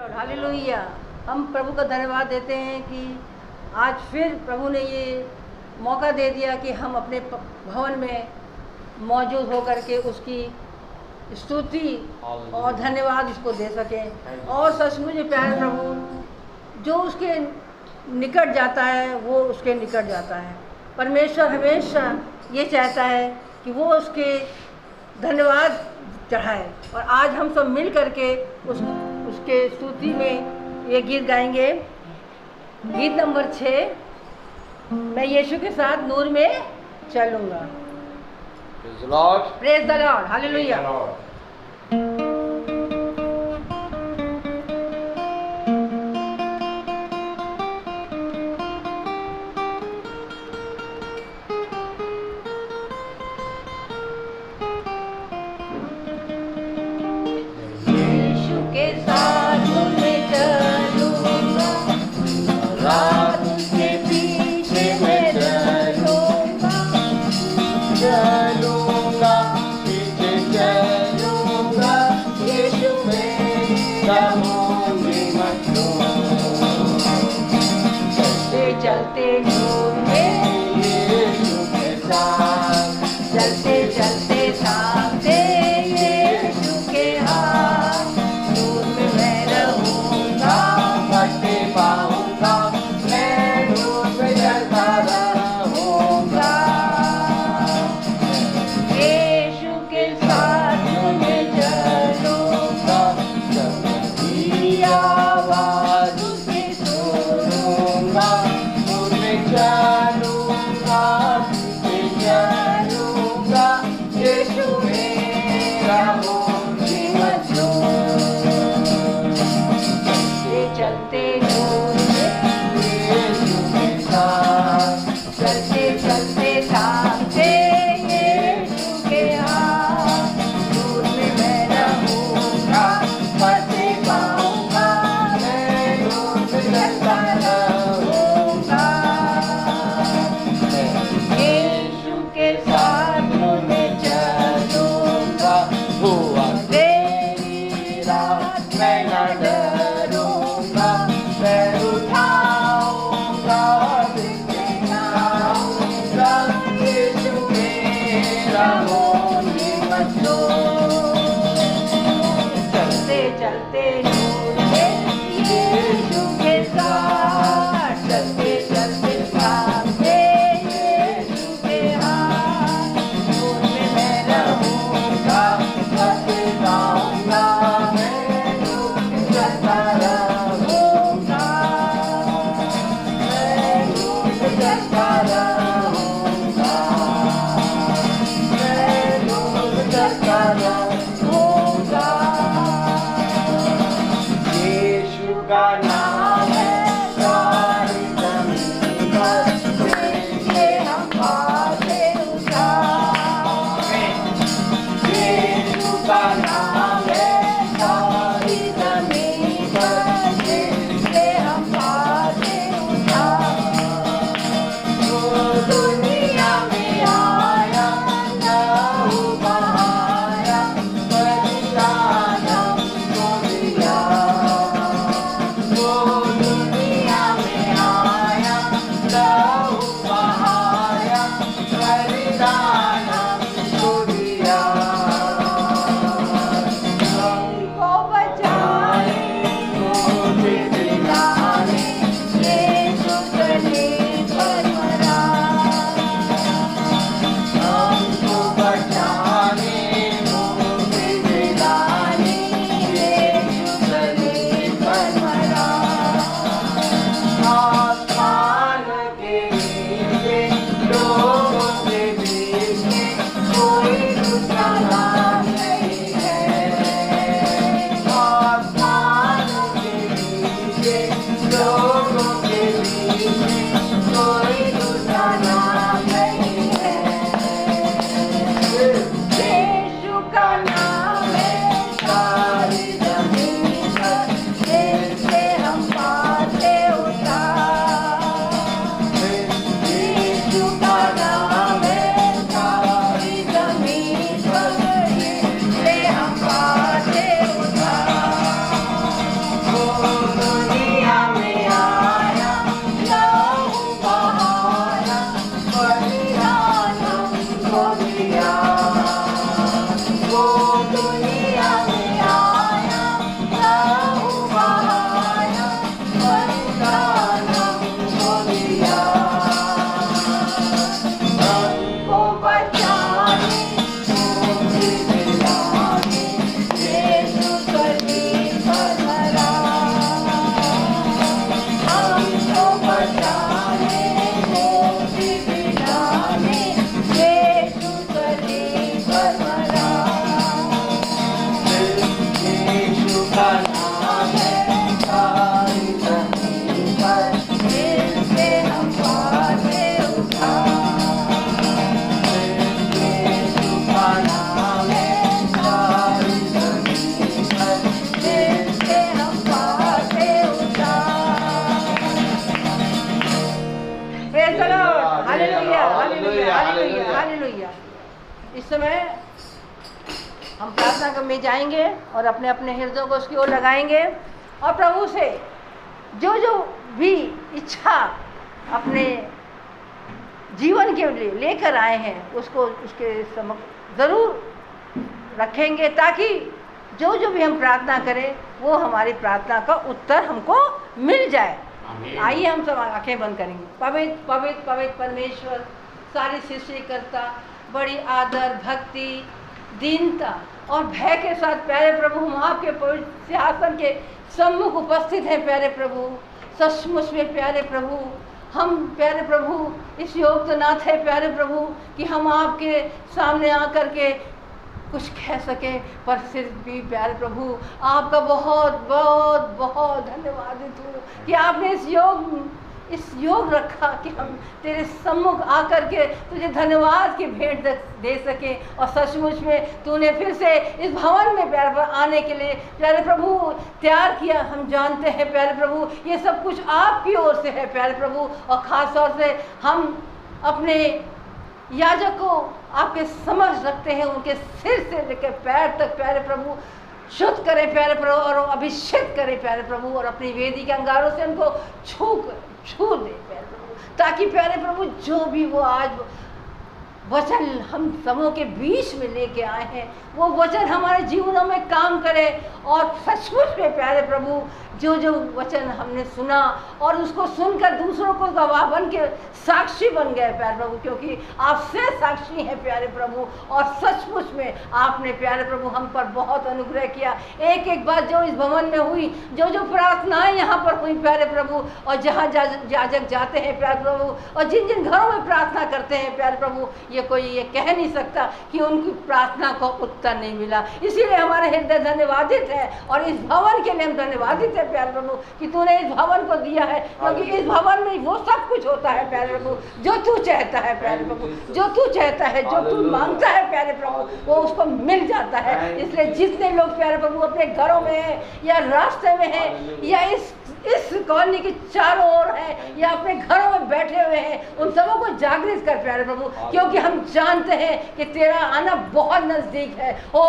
Hallelujah. हम प्रभु का धन्यवाद देते हैं कि आज फिर प्रभु ने ये मौका दे दिया कि हम अपने भवन में मौजूद होकर के उसकी स्तुति और धन्यवाद इसको दे सकें। और सचमुच प्यारे प्रभु, जो उसके निकट जाता है वो उसके निकट जाता है। परमेश्वर हमेशा ये चाहता है कि वो उसके धन्यवाद चढ़ाए। और आज हम सब मिल करके उसके स्तुति में ये गीत गाएंगे। गीत नंबर 6, मैं यीशु के साथ नूर में चलूँगा। Praise the Lord. Praise the Lord. Hallelujah. Praise the Lord. यीशु के साथ मैं चलूँगा, रात उसके पीछे मैं चलूँगा। चलूँगा, पीछे चलूँगा, यीशु मेरा होंगे मत लो। चलते चलते नूर में यीशु के साथ, चलते चलते सामने यीशु के हाथ, नूर में मैं रहूँगा। मट्टी पाऊँगा, मैं नूर में चलता रहूँगा। यीशु के साथ मैं चलूँगा, सबकी आवाज़ उसकी सुनूँगा, नूर में चलूँगा, पीछे चलूँगा, यीशु मेरा होंगे मत लो। चलते नूर में यीशु के साथ, चलते चलते सामने यीशु के हाथ, नूर में मैं रहूँगा। मट्टी पाऊँगा, मैं नूर में चलता रहूँगा। यीशु के साथ मैं चलूँगा, हुआ तेरी रात मैं न डरूँगा, मैं उठाऊँगा, दिखाऊँगा, यीशु मेरा होंगे मत लो। चलते चलते नूर में यीशु के साथ, चलते चलते सामने यीशु के हाथ, नूर में मैं रहूँगा। बतलाऊँगा, मैं नूर में चलता रहूँगा, मैं नूर में चलता रहूँगा, मैं नूर में चलता रहूँगा। यीशु का नाम है सारी ज़मीन पर, जिससे हम पाते उद्धार। यीशु का नाम है सारी ज़मीन पर जिससे हम पाते उद्धार। वो दुनिया में आया, लहू बहाया, बलिदान हमको दिया। वो समय हम प्रार्थना में जाएंगे और अपने अपने हृदयों को उसकी ओर लगाएंगे और प्रभु से जो जो भी इच्छा अपने जीवन के लिए लेकर आए हैं उसको उसके समक्ष ज़रूर रखेंगे, ताकि जो जो भी हम प्रार्थना करें वो हमारी प्रार्थना का उत्तर हमको मिल जाए। आइए हम सब आंखें बंद करेंगे। पवित्र पवित्र पवित्र परमेश्वर, सारी सृष्टिकर्ता, बड़ी आदर, भक्ति, दीनता और भय के साथ प्यारे प्रभु हम आपके पवित्र सिंहासन के सम्मुख उपस्थित हैं। प्यारे प्रभु, सचमुच में प्यारे प्रभु, हम प्यारे प्रभु इस योग तो ना थे प्यारे प्रभु कि हम आपके सामने आकर के कुछ कह सके, पर फिर भी प्यारे प्रभु आपका बहुत बहुत बहुत धन्यवादित हूँ कि आपने इस योग रखा कि हम तेरे सम्मुख आकर के तुझे धन्यवाद की भेंट दे सके। और सचमुच में तूने फिर से इस भवन में प्यारे आने के लिए प्यारे प्रभु तैयार किया। हम जानते हैं प्यारे प्रभु ये सब कुछ आपकी ओर से है प्यारे प्रभु, और ख़ास तौर से हम अपने याजक को आपके समझ रखते हैं, उनके सिर से लेकर पैर तक प्यारे प्रभु शुद्ध करें प्यारे प्रभु और अभिषेक करें प्यारे प्रभु, और अपनी वेदी के अंगारों से उनको छू दे प्यारे प्रभु, ताकि प्यारे प्रभु जो भी वो आज वचन हम सबों के बीच में लेके आए हैं वो वचन हमारे जीवनों में काम करे। और सचमुच में प्यारे प्रभु जो जो वचन हमने सुना और उसको सुनकर दूसरों को गवाह बन के साक्षी बन गए प्यारे प्रभु, क्योंकि आपसे साक्षी हैं प्यारे प्रभु। और सचमुच में आपने प्यारे प्रभु हम पर बहुत अनुग्रह किया। एक एक बात जो इस भवन में हुई, जो जो प्रार्थनाएं यहाँ पर हुई प्यारे प्रभु, और जहाँ याजक जाते हैं प्यारे प्रभु, और जिन जिन घरों में प्रार्थना करते हैं प्यारे प्रभु, ये कोई ये कह नहीं सकता कि उनकी प्रार्थना को उत्तर नहीं मिला। इसीलिए हमारे हृदय धन्यवादित है, और इस भवन के लिए हम धन्यवादित है प्यारे प्रभु कि तूने इस भवन को दिया है, क्योंकि इस भवन में वो सब कुछ होता है प्यारे प्रभु जो तू चाहता है प्यारे प्रभु, जो तू चाहता है, जो तू मांगता है प्यारे प्रभु वो उसको मिल जाता है। इसलिए जितने लोग प्यारे प्रभु अपने घरों में हैं या रास्ते में हैं या इस कॉलोनी के चारों ओर हैं या अपने घरों में बैठे हुए हैं, उन सबों को जागृत कर प्यारे प्रभु, क्योंकि हम जानते हैं कि तेरा आना बहुत नजदीक है। ओ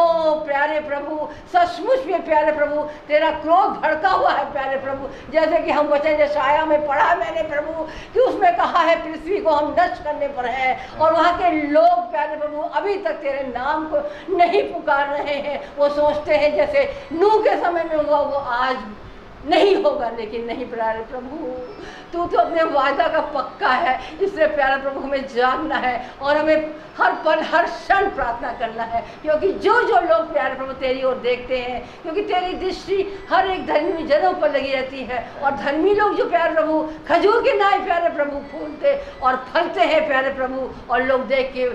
प्यारे प्रभु, सचमुच में प्यारे प्रभु तेरा क्रोध भड़का हुआ है प्यारे प्रभु, जैसे कि हम वचन यशाया में पढ़ा मैंने प्रभु कि उसमें कहा है पृथ्वी को हम नष्ट करने पर है, और वहाँ के लोग प्यारे प्रभु अभी तक तेरे नाम को नहीं पुकार रहे हैं। वो सोचते हैं जैसे नूह के समय में हुआ वो आज नहीं होगा, लेकिन नहीं प्यारे प्रभु तू तो अपने वादा का पक्का है। इसलिए प्यारे प्रभु हमें जानना है और हमें हर पल हर क्षण प्रार्थना करना है, क्योंकि जो जो लोग प्यारे प्रभु तेरी ओर देखते हैं, क्योंकि तेरी दृष्टि हर एक धर्मी जनों पर लगी रहती है, और धर्मी लोग जो प्यारे प्रभु खजूर के नाई प्यारे प्रभु फूलते और फलते हैं प्यारे प्रभु, और लोग देख के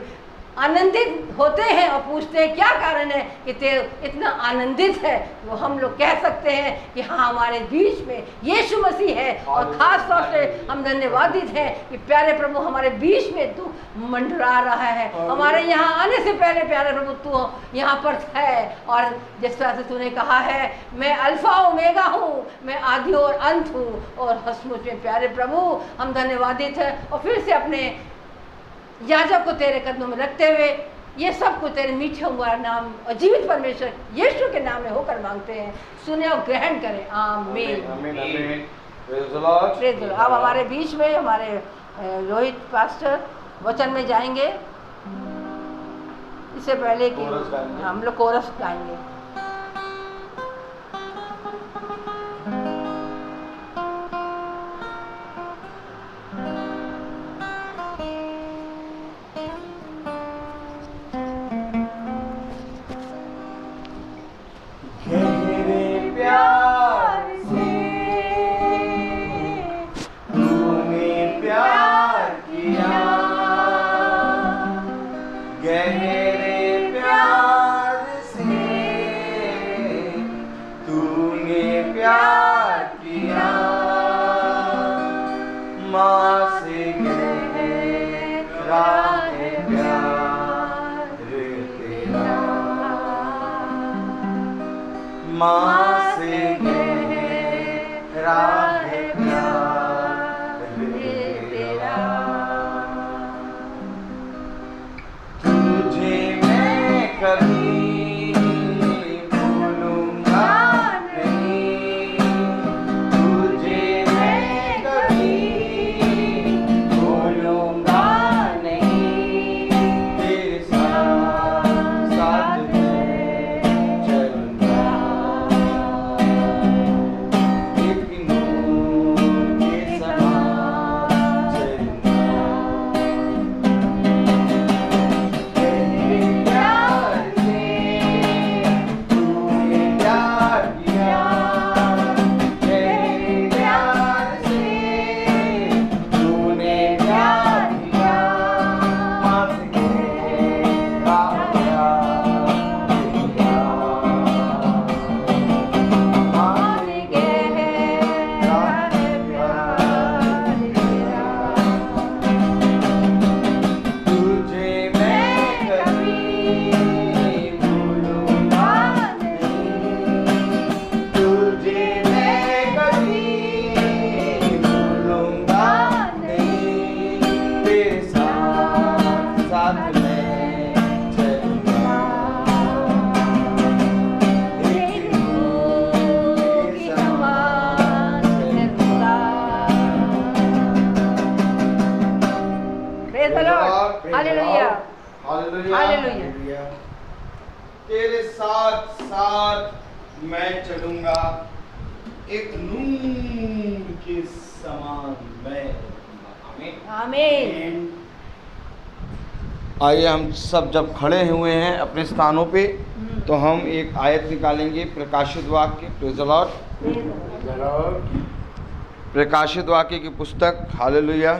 आनंदित होते हैं और पूछते हैं क्या कारण है कि ते इतना आनंदित है। वो हम लोग कह सकते हैं कि हाँ हमारे बीच में यीशु मसीह है, और ख़ास तौर से हम धन्यवादित हैं कि प्यारे प्रभु हमारे बीच में तू मंडरा रहा है। हमारे यहाँ आने से पहले प्यारे प्रभु तू यहाँ पर है, और जिस तरह से तूने कहा है मैं अल्फा ओमेगा हूँ, मैं आदि और अंत हूँ। और सचमुच में प्यारे प्रभु हम धन्यवादित हैं, और फिर से अपने याजक को तेरे कदमों में रखते हुए ये सब को तेरे मीठे हुआ नाम और जीवित परमेश्वर यीशु के नाम में होकर मांगते हैं, सुने और ग्रहण करें। आमीन। Praise the Lord. अब हमारे बीच में हमारे रोहित पास्टर वचन में जाएंगे। इससे पहले कि हम लोग कोरस गाएंगे। तुझे मैं हालेलुया हालेलुया। तेरे साथ साथ मैं चलूंगा, एक नूर के समान मैं रहूंगा। आमीन। आमीन। आइए हम सब जब खड़े हुए हैं अपने स्थानों पे, तो हम एक आयत निकालेंगे प्रकाशित वाक्य। Praise the Lord. प्रकाशित वाक्य की पुस्तक, हालेलुया,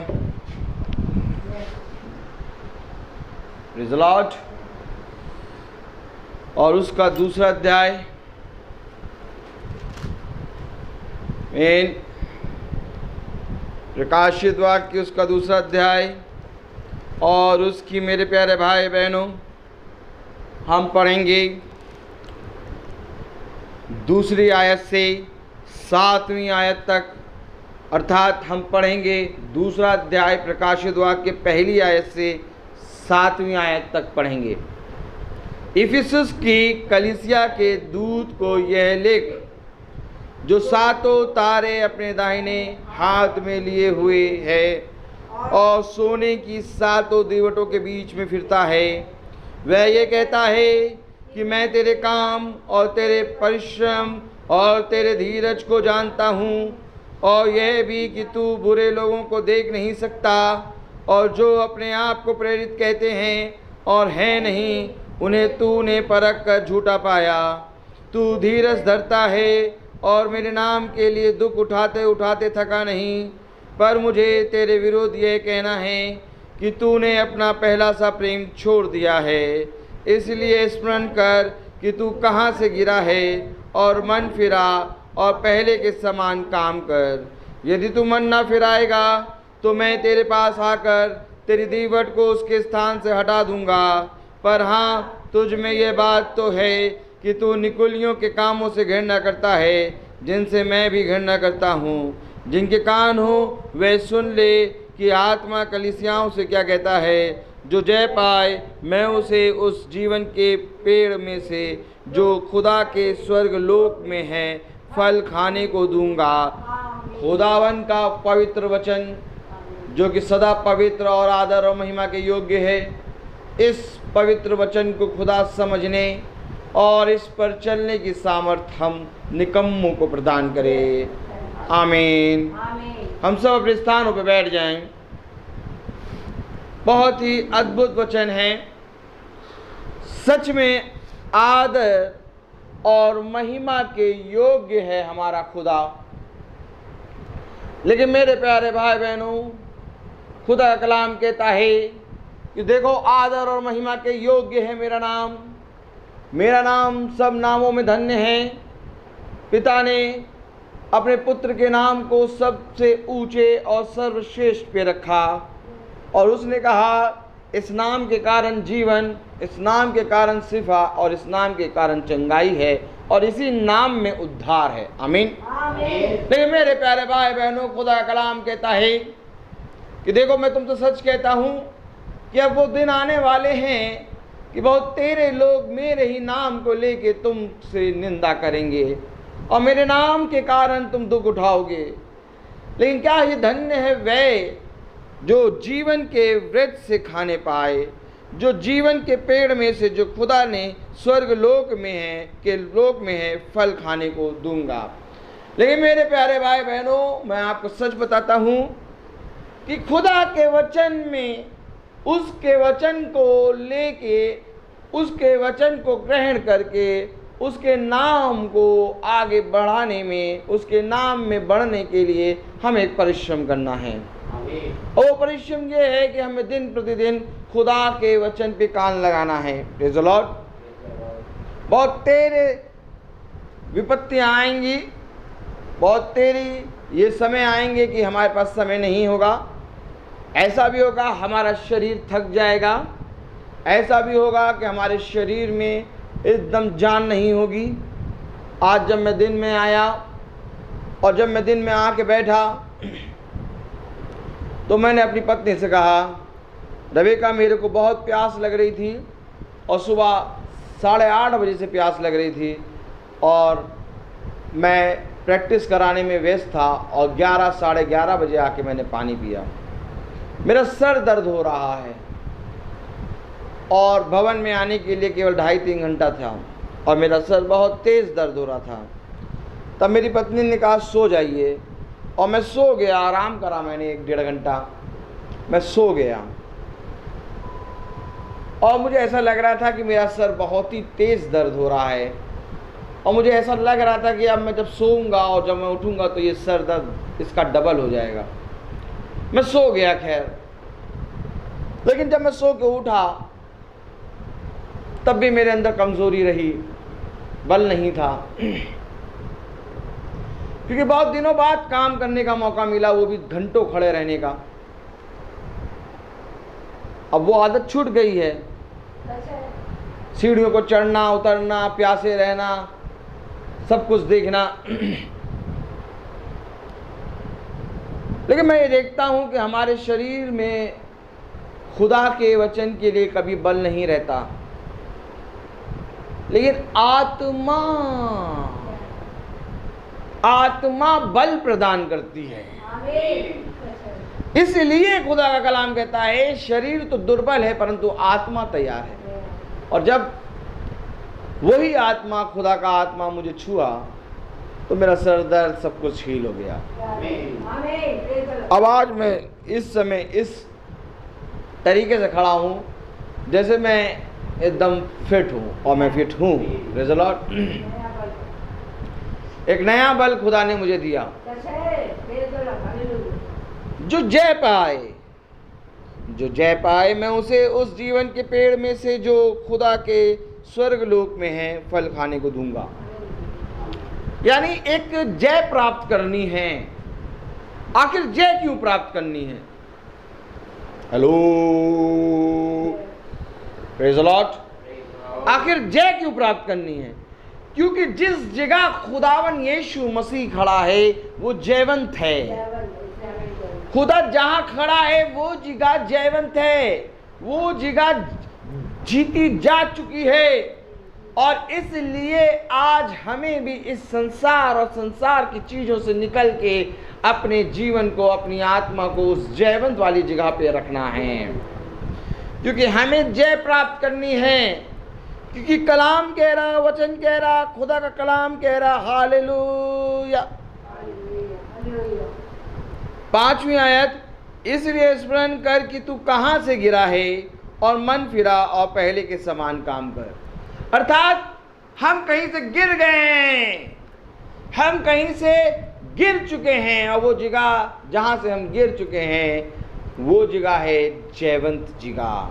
प्रेज़ द लॉर्ड, और उसका दूसरा अध्याय, प्रकाशित वाक्य उसका दूसरा अध्याय, और उसकी मेरे प्यारे भाई बहनों हम पढ़ेंगे दूसरी आयत से 7वीं आयत तक, अर्थात हम पढ़ेंगे दूसरा अध्याय प्रकाशित वाक्य पहली आयत से 7वीं आयत तक पढ़ेंगे। इफिसुस की कलीसिया के दूत को यह लिख, जो 7 तारे अपने दाहिने हाथ में लिए हुए है और सोने की 7 दीवटों के बीच में फिरता है, वह ये कहता है कि मैं तेरे काम और तेरे परिश्रम और तेरे धीरज को जानता हूँ, और यह भी कि तू बुरे लोगों को देख नहीं सकता, और जो अपने आप को प्रेरित कहते हैं और हैं नहीं, उन्हें तूने परख कर झूठा पाया। तू धीरज धरता है और मेरे नाम के लिए दुख उठाते उठाते थका नहीं, पर मुझे तेरे विरुद्ध यह कहना है कि तूने अपना पहला सा प्रेम छोड़ दिया है। इसलिए स्मरण कर कि तू कहाँ से गिरा है, और मन फिरा और पहले के समान काम कर। यदि तू मन न फिराएगा तो मैं तेरे पास आकर तेरी दीवट को उसके स्थान से हटा दूंगा। पर हाँ, तुझ में यह बात तो है कि तू निकुलियों के कामों से घृणा करता है, जिनसे मैं भी घृणा करता हूँ। जिनके कान हो वे सुन ले कि आत्मा कलीसियाओं से क्या कहता है। जो जय पाए मैं उसे उस जीवन के पेड़ में से जो खुदा के स्वर्ग लोक में है फल खाने को दूंगा। खुदावन का पवित्र वचन जो कि सदा पवित्र और आदर और महिमा के योग्य है, इस पवित्र वचन को खुदा समझने और इस पर चलने की सामर्थ्य हम निकम्मों को प्रदान करे। आमीन। हम सब अपने स्थानों पर बैठ जाएं। बहुत ही अद्भुत वचन है। सच में आदर और महिमा के योग्य है हमारा खुदा। लेकिन मेरे प्यारे भाई बहनों, खुदा का कलाम कहता है कि देखो, आदर और महिमा के योग्य है मेरा नाम। मेरा नाम सब नामों में धन्य है। पिता ने अपने पुत्र के नाम को सबसे ऊंचे और सर्वश्रेष्ठ पे रखा, और उसने कहा इस नाम के कारण जीवन, इस नाम के कारण शिफा और इस नाम के कारण चंगाई है, और इसी नाम में उद्धार है। आमीन। लेकिन मेरे प्यारे भाई बहनों, खुदा का कलाम कहता है कि देखो, मैं तुमसे सच कहता हूँ कि अब वो दिन आने वाले हैं कि बहुत तेरे लोग मेरे ही नाम को लेके तुमसे निंदा करेंगे, और मेरे नाम के कारण तुम दुख उठाओगे। लेकिन क्या ये धन्य है वे जो जीवन के वृक्ष से खाने पाए, जो जीवन के पेड़ में से जो खुदा ने स्वर्ग लोक में है के लोक में है फल खाने को दूंगा। लेकिन मेरे प्यारे भाई बहनों, मैं आपको सच बताता हूँ कि खुदा के वचन में, उसके वचन को लेके, उसके वचन को ग्रहण करके, उसके नाम को आगे बढ़ाने में, उसके नाम में बढ़ने के लिए हमें परिश्रम करना है। और वो परिश्रम ये है कि हमें दिन प्रतिदिन खुदा के वचन पे कान लगाना है। Praise the Lord. बहुत तेरे विपत्तियाँ आएंगी, बहुत तेरी ये समय आएंगे कि हमारे पास समय नहीं होगा। ऐसा भी होगा हमारा शरीर थक जाएगा, ऐसा भी होगा कि हमारे शरीर में एकदम जान नहीं होगी। आज जब मैं दिन में आया और जब मैं दिन में आके बैठा तो मैंने अपनी पत्नी से कहा, रविका मेरे को बहुत प्यास लग रही थी, और सुबह 8:30 बजे से प्यास लग रही थी, और मैं प्रैक्टिस कराने में व्यस्त था, और 11 साढ़े 11 बजे आके मैंने पानी पिया। मेरा सर दर्द हो रहा है। और भवन में आने के लिए केवल 2.5-3 घंटा था और मेरा सर बहुत तेज़ दर्द हो रहा था। तब मेरी पत्नी ने कहा सो जाइए, और मैं सो गया। आराम करा मैंने 1-1.5 घंटा, मैं सो गया और मुझे ऐसा लग रहा था कि मेरा सर बहुत ही तेज़ दर्द हो रहा है, और मुझे ऐसा लग रहा था कि अब मैं जब सोऊंगा और जब मैं उठूंगा तो ये सर दर्द इसका डबल हो जाएगा। मैं सो गया खैर, लेकिन जब मैं सो के उठा तब भी मेरे अंदर कमज़ोरी रही, बल नहीं था, क्योंकि बहुत दिनों बाद काम करने का मौका मिला, वो भी घंटों खड़े रहने का। अब वो आदत छूट गई है, सीढ़ियों को चढ़ना उतरना, प्यासे रहना, सब कुछ देखना। लेकिन मैं ये देखता हूं कि हमारे शरीर में खुदा के वचन के लिए कभी बल नहीं रहता, लेकिन आत्मा बल प्रदान करती है। इसलिए खुदा का कलाम कहता है शरीर तो दुर्बल है परंतु आत्मा तैयार है। और जब वही आत्मा, खुदा का आत्मा मुझे छुआ तो मेरा सर दर्द सब कुछ हील हो गया। अब आज मैं इस समय इस तरीके से खड़ा हूँ जैसे मैं एकदम फिट हूँ, और मैं फिट हूँ। Praise the Lord. एक नया बल खुदा ने मुझे दिया, जो जय पाए मैं उसे उस जीवन के पेड़ में से जो खुदा के स्वर्ग लोक में है फल खाने को दूंगा। यानी एक जय प्राप्त करनी है। आखिर जय क्यों प्राप्त करनी है? Hello, praise the Lord. आखिर जय क्यों प्राप्त करनी है? क्योंकि जिस जगह खुदावन यीशु मसीह खड़ा है वो जयवंत है। खुदा जहां खड़ा है वो जगह जयवंत है, वो जगह जीती जा चुकी है। और इसलिए आज हमें भी इस संसार और संसार की चीजों से निकल के अपने जीवन को, अपनी आत्मा को उस जयवंत वाली जगह पे रखना है, क्योंकि हमें जय प्राप्त करनी है। क्योंकि कलाम कह रहा, वचन कह रहा, खुदा का कलाम कह रहा, हालेलुया। 5वीं आयत, इसलिए स्मरण कर कि तू कहाँ से गिरा है और मन फिरा और पहले के समान काम कर। अर्थात हम कहीं से गिर गए हैं, हम कहीं से गिर चुके हैं, और वो जगह जहाँ से हम गिर चुके हैं वो जगह है जयवंत जगह।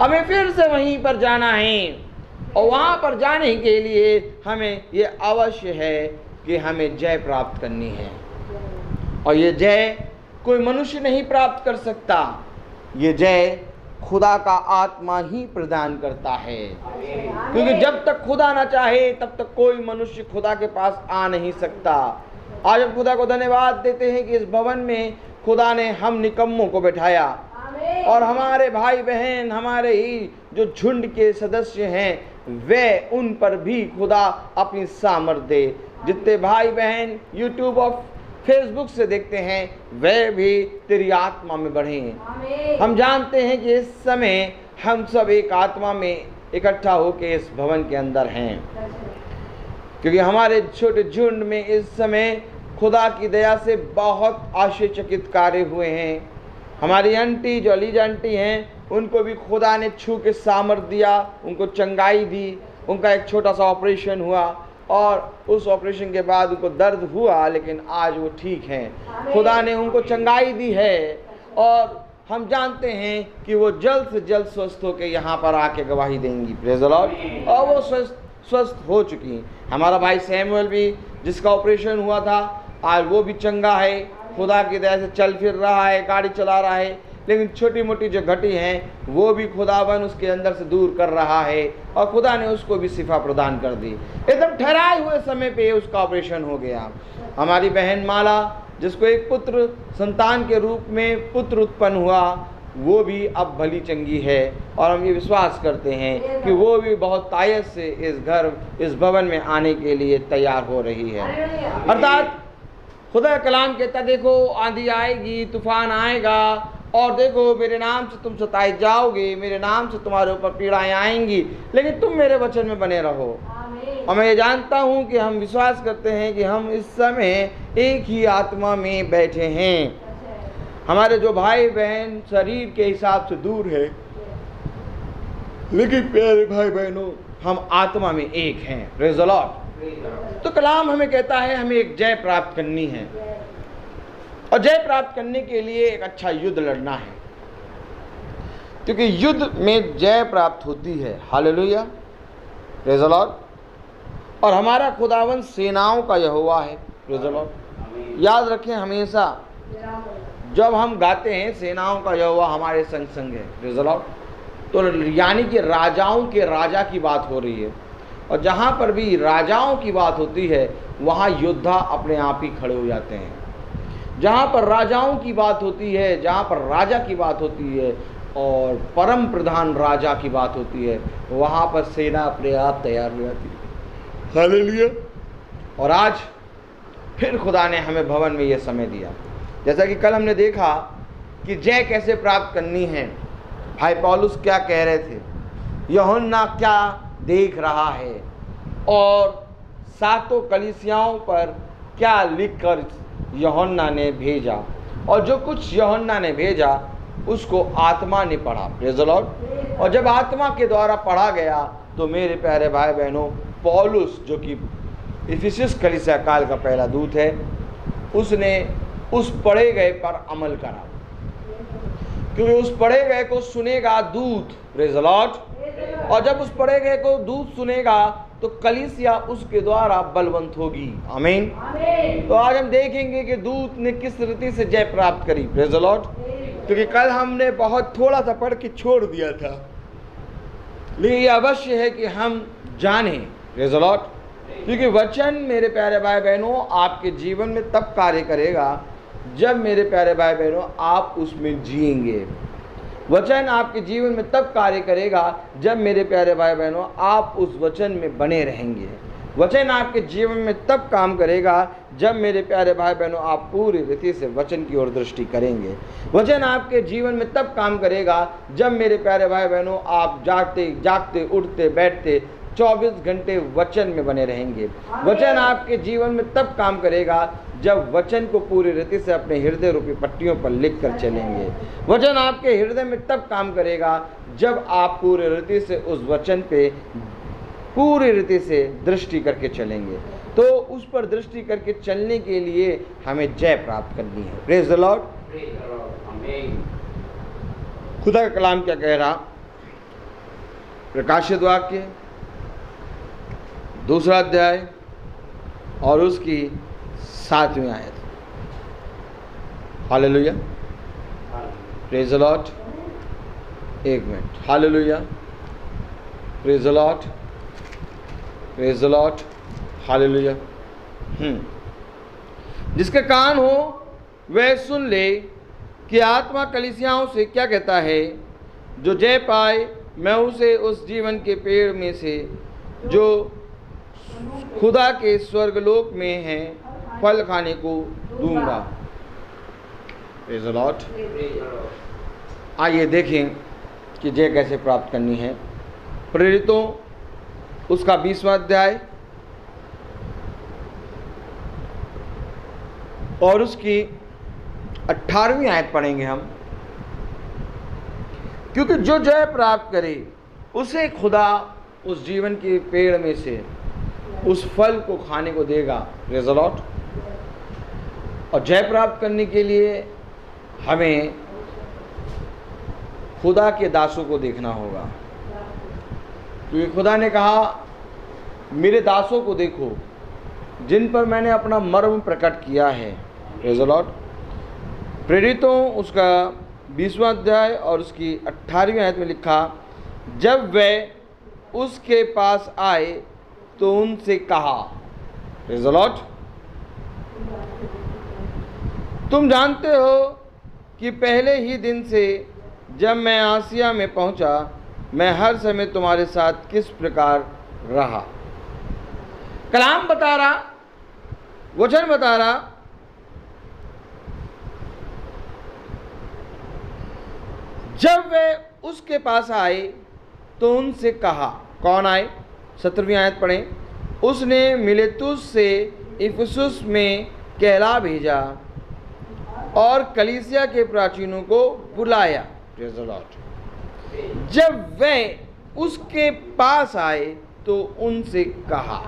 हमें फिर से वहीं पर जाना है, और वहाँ पर जाने के लिए हमें ये अवश्य है कि हमें जय प्राप्त करनी है। और ये जय कोई मनुष्य नहीं प्राप्त कर सकता, ये जय खुदा का आत्मा ही प्रदान करता है। क्योंकि जब तक खुदा ना चाहे तब तक कोई मनुष्य खुदा के पास आ नहीं सकता। आज हम खुदा को धन्यवाद देते हैं कि इस भवन में खुदा ने हम निकम्मों को बैठाया, और हमारे भाई बहन, हमारे ही जो झुंड के सदस्य हैं, वे उन पर भी खुदा अपनी सामर्थ दे। जितने भाई बहन यूट्यूब और फेसबुक से देखते हैं वे भी तेरी आत्मा में बढ़ें। हम जानते हैं कि इस समय हम सब एक आत्मा में इकट्ठा होकर इस भवन के अंदर हैं, क्योंकि हमारे छोटे झुंड में इस समय खुदा की दया से बहुत आश्चर्यचकित कार्य हुए हैं। हमारी आंटी जो अलीजा आंटी हैं, उनको भी खुदा ने छू के सामर्थ दिया, उनको चंगाई दी। उनका एक छोटा सा ऑपरेशन हुआ, और उस ऑपरेशन के बाद उनको दर्द हुआ, लेकिन आज वो ठीक हैं। खुदा ने उनको चंगाई दी है, और हम जानते हैं कि वो जल्द से जल्द स्वस्थ होकर यहाँ पर आके गवाही देंगी। Praise the Lord. और वो स्वस्थ हो चुकी हैं। हमारा भाई सैमुअल भी, जिसका ऑपरेशन हुआ था, आज वो भी चंगा है, खुदा की दया से चल फिर रहा है, गाड़ी चला रहा है। लेकिन छोटी मोटी जो घटी हैं वो भी खुदावन उसके अंदर से दूर कर रहा है, और खुदा ने उसको भी शिफा प्रदान कर दी। एकदम ठहराए हुए समय पे उसका ऑपरेशन हो गया। हमारी बहन माला, जिसको एक पुत्र संतान के रूप में पुत्र उत्पन्न हुआ, वो भी अब भली चंगी है, और हम ये विश्वास करते हैं कि वो भी बहुत तायत से इस भवन में आने के लिए तैयार हो रही है। अर्थात खुदा कलाम कहता, देखो आंधी आएगी, तूफान आएगा, और देखो मेरे नाम से तुम सताए जाओगे, मेरे नाम से तुम्हारे ऊपर पीड़ाएं आएंगी, लेकिन तुम मेरे वचन में बने रहो। और मैं ये जानता हूं कि हम विश्वास करते हैं कि हम इस समय एक ही आत्मा में बैठे हैं। हमारे जो भाई बहन शरीर के हिसाब से दूर है, लेकिन प्यारे भाई बहनों हम आत्मा में एक हैं। Praise the Lord. तो कलाम हमें कहता है हमें एक जय प्राप्त करनी है, और जय प्राप्त करने के लिए एक अच्छा युद्ध लड़ना है, क्योंकि युद्ध में जय प्राप्त होती है। Hallelujah, praise the Lord. और हमारा खुदावन सेनाओं का यहोवा है। Praise the Lord. याद रखें हमेशा जब हम गाते हैं सेनाओं का यहोवा हमारे संग संग है, प्रेज़ द लॉर्ड, तो यानी कि राजाओं के राजा की बात हो रही है। और जहाँ पर भी राजाओं की बात होती है वहाँ योद्धा अपने आप ही खड़े हो जाते हैं। जहाँ पर राजाओं की बात होती है, जहाँ पर राजा की बात होती है और परम प्रधान राजा की बात होती है, वहाँ पर सेना अपने आप तैयार हो जाती है। हालेलुया। और आज फिर खुदा ने हमें भवन में यह समय दिया। जैसा कि कल हमने देखा कि जय कैसे प्राप्त करनी है। भाई पौलुस क्या कह रहे थे, यूहन्ना क्या देख रहा है, और सातों कलीसियाओं पर क्या लिखकर यूहन्ना ने भेजा, और जो कुछ यूहन्ना ने भेजा उसको आत्मा ने पढ़ा। Praise the Lord. और जब आत्मा के द्वारा पढ़ा गया तो मेरे प्यारे भाई बहनों, पौलुस जो कि इफिसुस कलीसिया काल का पहला दूत है, उसने उस पढ़े गए पर अमल करा, क्योंकि उस पढ़े गए को सुनेगा दूत। Praise the Lord. और जब उस पढ़े गए को दूत सुनेगा तो कलीसिया उसके द्वारा बलवंत होगी। आमीन। तो आज हम देखेंगे कि दूत ने किस रीति से जय प्राप्त करी। Praise the Lord. क्योंकि कल हमने बहुत थोड़ा सा पढ़ के छोड़ दिया था, लेकिन ये अवश्य है कि हम जानें। Praise the Lord. क्योंकि वचन मेरे प्यारे भाई बहनों आपके जीवन में तब कार्य करेगा जब मेरे प्यारे भाई बहनों आप उसमें जिएंगे। वचन आपके जीवन में तब कार्य करेगा जब मेरे प्यारे भाई बहनों आप उस वचन में बने रहेंगे। वचन आपके जीवन में तब काम करेगा जब मेरे प्यारे भाई बहनों आप पूरी रीति से वचन की ओर दृष्टि करेंगे। वचन आपके जीवन में तब काम करेगा जब मेरे प्यारे भाई बहनों आप जागते उठते बैठते 24 घंटे वचन में बने रहेंगे। वचन आपके जीवन में तब काम करेगा जब वचन को पूरी रीति से अपने हृदय रूपी पट्टियों पर लिख कर चलेंगे। वचन आपके हृदय में तब काम करेगा जब आप पूरी रीति से उस वचन पे पूरी रीति से दृष्टि करके चलेंगे। तो उस पर दृष्टि करके चलने के लिए हमें जय प्राप्त करनी है। Praise the Lord. खुदा का कलाम क्या कह रहा, प्रकाशित वाक्य 2 अध्याय और उसकी 7वीं आयत। Hallelujah, praise the Lord. एक minute, hallelujah, praise the Lord, praise the Lord, hallelujah. जिसके कान हो वह सुन ले कि आत्मा कलीसियाओं से क्या कहता है। जो जय पाए मैं उसे उस जीवन के पेड़ में से जो खुदा के स्वर्गलोक में है फल खाने को दूंगा। Praise the Lord. आइए देखें कि जय कैसे प्राप्त करनी है। प्रेरितों उसका 20वां अध्याय और उसकी 18वीं आयत पढ़ेंगे हम। क्योंकि जो जय प्राप्त करे उसे खुदा उस जीवन के पेड़ में से उस फल को खाने को देगा। Praise the Lord. और जय प्राप्त करने के लिए हमें खुदा के दासों को देखना होगा, क्योंकि खुदा ने कहा मेरे दासों को देखो जिन पर मैंने अपना मर्म प्रकट किया है। Praise the Lord. प्रेरितों उसका 20वां अध्याय और उसकी 18वीं आयत में लिखा, जब वह उसके पास आए तो उनसे कहा। Praise the Lord. तुम जानते हो कि पहले ही दिन से जब मैं आसिया में पहुंचा मैं हर समय तुम्हारे साथ किस प्रकार रहा। कलाम बता रहा, वचन बता रहा जब वे उसके पास आए तो उनसे कहा, कौन आए? 17वीं आयत पढ़ें। उसने मिलेतुस से इफिसुस में कहला भेजा और कलीसिया के प्राचीनों को बुलाया। Praise the Lord. जब वे उसके पास आए तो उनसे कहा,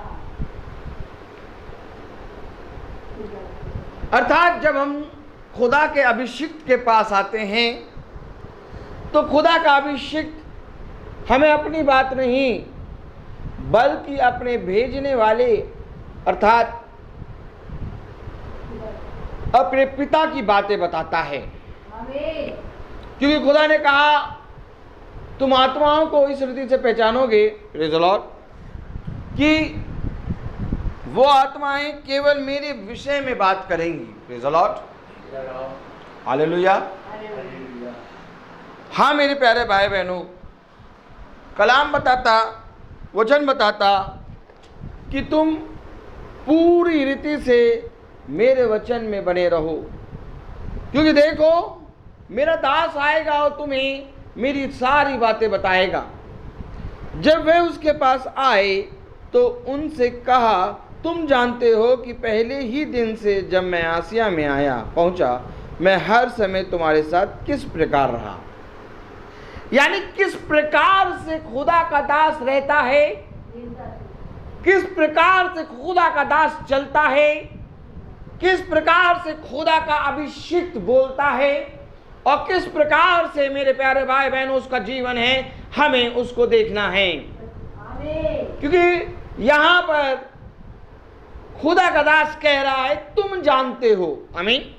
अर्थात जब हम खुदा के अभिषिक्त के पास आते हैं तो खुदा का अभिषिक्त हमें अपनी बात नहीं बल्कि अपने भेजने वाले अर्थात अपने पिता की बातें बताता है। क्योंकि खुदा ने कहा, तुम आत्माओं को इस रीति से पहचानोगे, प्रेज़ द लॉर्ड, कि वो आत्माएं केवल मेरे विषय में बात करेंगी। Praise the Lord, hallelujah. हाँ मेरे प्यारे भाई बहनों, कलाम बताता, वचन बताता कि तुम पूरी रीति से मेरे वचन में बने रहो, क्योंकि देखो मेरा दास आएगा और तुम्हें मेरी सारी बातें बताएगा। जब वे उसके पास आए तो उनसे कहा, तुम जानते हो कि पहले ही दिन से जब मैं आसिया में पहुंचा, मैं हर समय तुम्हारे साथ किस प्रकार रहा। यानी किस प्रकार से खुदा का दास रहता है, किस प्रकार से खुदा का दास चलता है, किस प्रकार से खुदा का अभिषिक्त बोलता है और किस प्रकार से मेरे प्यारे भाई बहनों उसका जीवन है, हमें उसको देखना है। क्योंकि यहां पर खुदा का दास कह रहा है, तुम जानते हो, आमीन,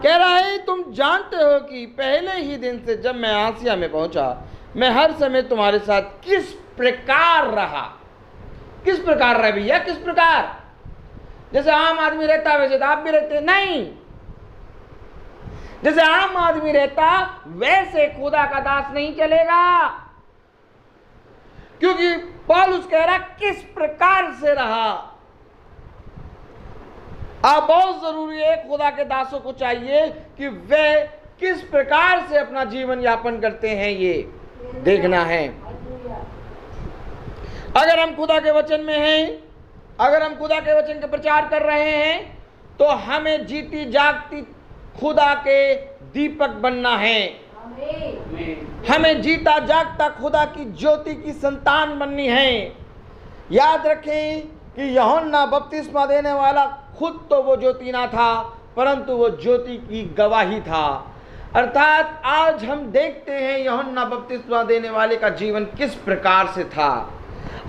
कह रहा है तुम जानते हो कि पहले ही दिन से जब मैं आसिया में पहुंचा, मैं हर समय तुम्हारे साथ किस प्रकार रहा। किस प्रकार रहा भैया? किस प्रकार? जैसे आम आदमी रहता वैसे तो आप भी रहते नहीं। जैसे आम आदमी रहता वैसे खुदा का दास नहीं चलेगा, क्योंकि पौलुस कह रहा किस प्रकार से रहा। आप बहुत जरूरी है, खुदा के दासों को चाहिए कि वे किस प्रकार से अपना जीवन यापन करते हैं, ये देखना है। अगर हम खुदा के वचन में हैं, अगर हम खुदा के वचन का प्रचार कर रहे हैं, तो हमें जीती जागती खुदा के दीपक बनना है। हमें जीता जागता खुदा की ज्योति की संतान बननी है। याद रखें कि यूहन्ना बपतिस्मा देने वाला खुद तो वो ज्योति ना था, परंतु वो ज्योति की गवाही था। अर्थात आज हम देखते हैं यूहन्ना बपतिस्मा देने वाले का जीवन किस प्रकार से था।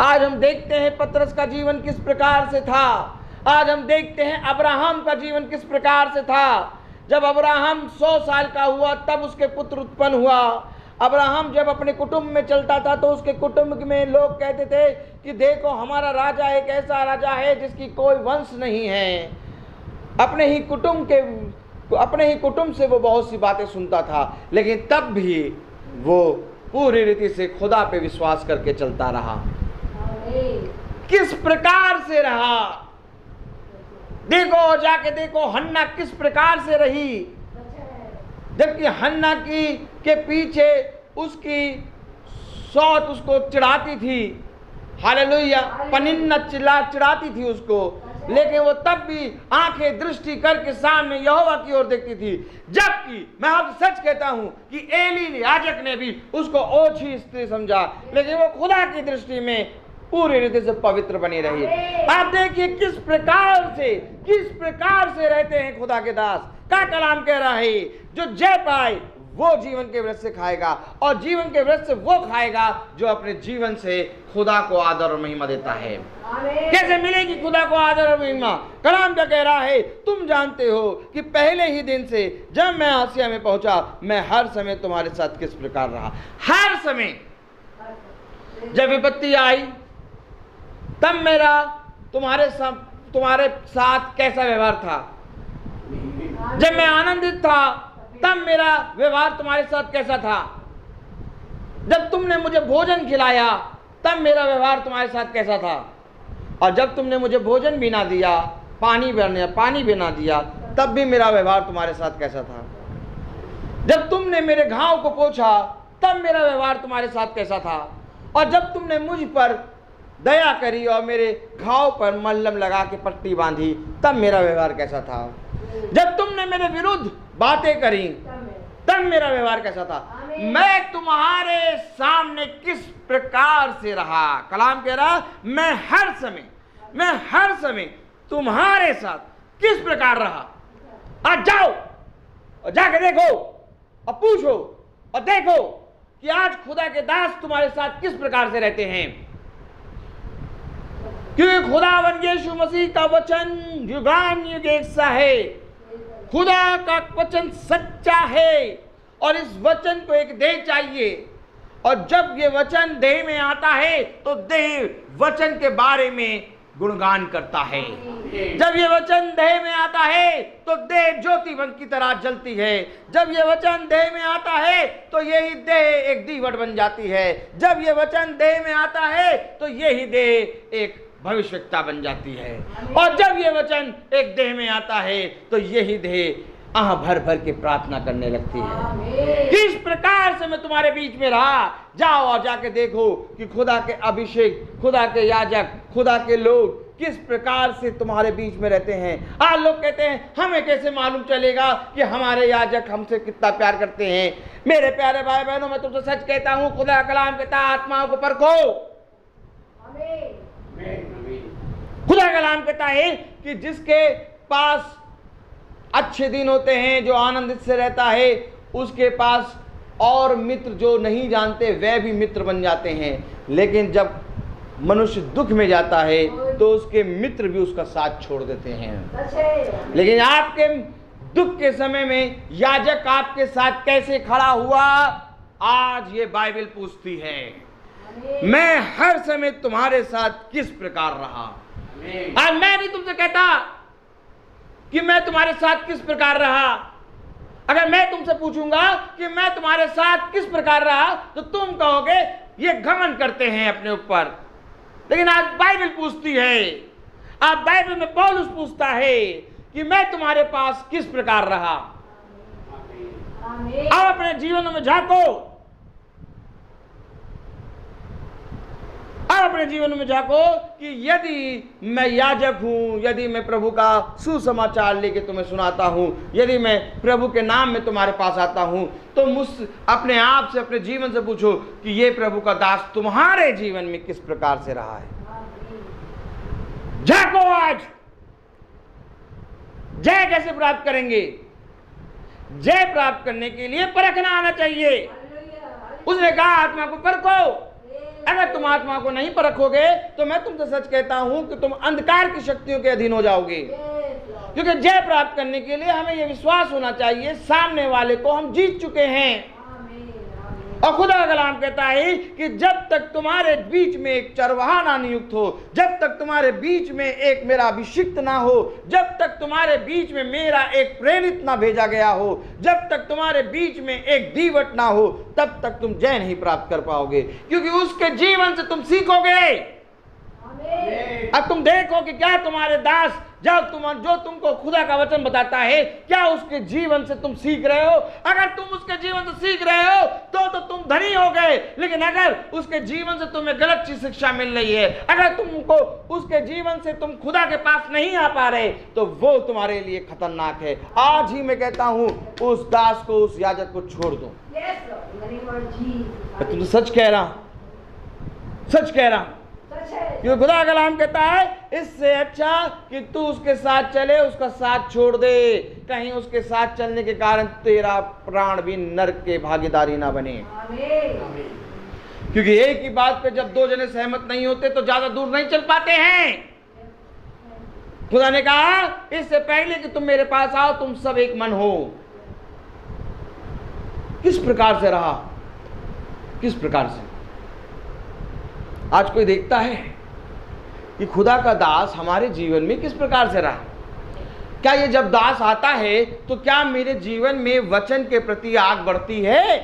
आज हम देखते हैं पतरस का जीवन किस प्रकार से था। आज हम देखते हैं अब्राहम का जीवन किस प्रकार से था। जब अब्राहम 100 साल का हुआ तब उसके पुत्र उत्पन्न हुआ। अब्राहम जब अपने कुटुंब में चलता था तो उसके कुटुंब में लोग कहते थे कि देखो हमारा राजा एक ऐसा राजा है जिसकी कोई वंश नहीं है। अपने ही कुटुंब से वो बहुत सी बातें सुनता था, लेकिन तब भी वो पूरी रीति से खुदा पे विश्वास करके चलता रहा। किस प्रकार से रहा, देखो जाके देखो हन्ना किस प्रकार से रही। जबकि हन्ना के पीछे उसकी सौत उसको चिढ़ाती थी, हालेलुया, पनिन्ना चिढ़ाती थी उसको, लेकिन वो तब भी आंखें दृष्टि करके सामने यहोवा की ओर देखती थी। जबकि मैं आपको सच कहता हूं कि एली याजक ने भी उसको ओछी स्त्री समझा, लेकिन वो खुदा की दृष्टि में पूरी रीति से पवित्र बनी रही। आप देखिए किस प्रकार से रहते हैं खुदा के दास। का कलाम कह रहा है, जो जय पाए वो जीवन के वृक्ष से खाएगा, और जीवन के वृक्ष से वो खाएगा जो अपने जीवन से खुदा को आदर और महिमा देता है। कैसे मिलेगी खुदा को आदर और महिमा? कलाम क्या कह रहा है, तुम जानते हो कि पहले ही दिन से जब मैं आसिया में पहुंचा, मैं हर समय तुम्हारे साथ किस प्रकार रहा। हर समय जब विपत्ति आई तब मेरा तुम्हारे साथ कैसा व्यवहार था। जब मैं आनंदित था तब मेरा व्यवहार तुम्हारे साथ कैसा था। जब तुमने मुझे भोजन खिलाया तब मेरा व्यवहार तुम्हारे साथ कैसा था। और जब तुमने मुझे भोजन भी ना दिया, पानी भी ना दिया, तब भी मेरा व्यवहार तुम्हारे साथ कैसा था। जब तुमने मेरे घाव को पोंछा तब मेरा व्यवहार तुम्हारे साथ कैसा था, और जब तुमने मुझ पर दया करी और मेरे घाव पर मल्हम लगा के पट्टी बांधी तब मेरा व्यवहार कैसा था। जब तुमने मेरे विरुद्ध बातें करी तब मेरा व्यवहार कैसा था। मैं तुम्हारे सामने किस प्रकार से रहा। कलाम कह रहा मैं हर समय तुम्हारे साथ किस प्रकार रहा। आज जाओ और जाके देखो और पूछो और देखो कि आज खुदा के दास तुम्हारे साथ किस प्रकार से रहते हैं, क्योंकि खुदावंद यीशु मसीह का वचन युगानुयुग एक सा है। खुदा का वचन सच्चा है और इस वचन को एक देह चाहिए, और जब ये वचन देह में आता है तो देह वचन के बारे में गुणगान करता है। जब ये वचन देह में आता है तो देह ज्योतिवंत की तरह जलती है। जब ये वचन देह में आता है तो यही देह एक दीवट बन जाती है। जब ये वचन देह में आता है तो यही देह एक भविष्यवक्ता बन जाती है, और जब ये वचन एक देह में आता है तो यही देह आह भर भर के प्रार्थना करने लगती है। किस प्रकार से मैं तुम्हारे बीच में रहा। जाओ और जाके देखो कि खुदा के अभिषेक, खुदा के याजक, खुदा के लोग किस प्रकार से तुम्हारे बीच में रहते हैं। आज लोग कहते हैं हमें कैसे मालूम चलेगा कि हमारे याजक हमसे कितना प्यार करते हैं। मेरे प्यारे भाई बहनों, मैं तुमसे सच कहता हूं, खुदा कलाम कहता है आत्माओं को परखो। खुदा कलाम कहता है कि जिसके पास अच्छे दिन होते हैं, जो आनंदित से रहता है, उसके पास और मित्र जो नहीं जानते वह भी मित्र बन जाते हैं। लेकिन जब मनुष्य दुख में जाता है तो उसके मित्र भी उसका साथ छोड़ देते हैं। लेकिन आपके दुख के समय में याजक आपके साथ कैसे खड़ा हुआ, आज ये बाइबल पूछती है। मैं हर समय तुम्हारे साथ किस प्रकार रहा। आज मैं नहीं तुमसे कहता कि मैं तुम्हारे साथ किस प्रकार रहा। अगर मैं तुमसे पूछूंगा कि मैं तुम्हारे साथ किस प्रकार रहा तो तुम कहोगे ये घमंड करते हैं अपने ऊपर। लेकिन आज बाइबल पूछती है, आज बाइबल में पौलुस पूछता है कि मैं तुम्हारे पास किस प्रकार रहा। अब अपने जीवन में झांको, अपने जीवन में झांको कि यदि मैं याजक हूं, यदि मैं प्रभु का सुसमाचार लेके तुम्हें सुनाता हूं, यदि मैं प्रभु के नाम में तुम्हारे पास आता हूं, तो मुझ अपने आप से, अपने जीवन से पूछो कि ये प्रभु का दास तुम्हारे जीवन में किस प्रकार से रहा है। झांको आज। जय कैसे प्राप्त करेंगे? जय प्राप्त करने के लिए परखना आना चाहिए। उसने कहा आत्मा को परखो। अगर तुम आत्मा को नहीं परखोगे तो मैं तुमसे सच कहता हूं कि तुम अंधकार की शक्तियों के अधीन हो जाओगे। क्योंकि जय प्राप्त करने के लिए हमें यह विश्वास होना चाहिए सामने वाले को हम जीत चुके हैं। और खुदा का कलाम कहता है कि जब तक तुम्हारे बीच में एक चरवाहा ना नियुक्त हो, जब तक तुम्हारे बीच में एक मेरा अभिषिक्त ना हो, जब तक तुम्हारे बीच में मेरा एक प्रेरित ना भेजा गया हो, जब तक तुम्हारे बीच में एक दीवट ना हो, तब तक तुम जय नहीं प्राप्त कर पाओगे। क्योंकि उसके जीवन से तुम सीखोगे। अब तुम देखो कि क्या तुम्हारे दास जो तुमको खुदा का वचन बताता है, क्या उसके जीवन से तुम सीख रहे हो। अगर तुम उसके जीवन से सीख रहे हो तो तुम धनी हो गए। लेकिन अगर उसके जीवन से तुम्हें गलत चीज शिक्षा मिल रही है, अगर तुमको उसके जीवन से तुम खुदा के पास नहीं आ पा रहे, तो वो तुम्हारे लिए खतरनाक है। आज ही मैं कहता हूं उस दास को, उस याजक को छोड़ दो। मैं तुमसे सच कह रहा हूं, सच कह रहा हूं। क्योंकि खुदा का कलाम कहता है इससे अच्छा कि तू उसके साथ चले, उसका साथ छोड़ दे। कहीं उसके साथ चलने के कारण तेरा प्राण भी नरक के भागीदारी ना बने। क्योंकि एक ही बात पे जब दो जने सहमत नहीं होते तो ज्यादा दूर नहीं चल पाते हैं। खुदा ने कहा इससे पहले कि तुम मेरे पास आओ तुम सब एक मन हो। किस प्रकार से रहा, किस प्रकार से। आज कोई देखता है कि खुदा का दास हमारे जीवन में किस प्रकार से रहा। क्या ये जब दास आता है तो क्या मेरे जीवन में वचन के प्रति आग बढ़ती है?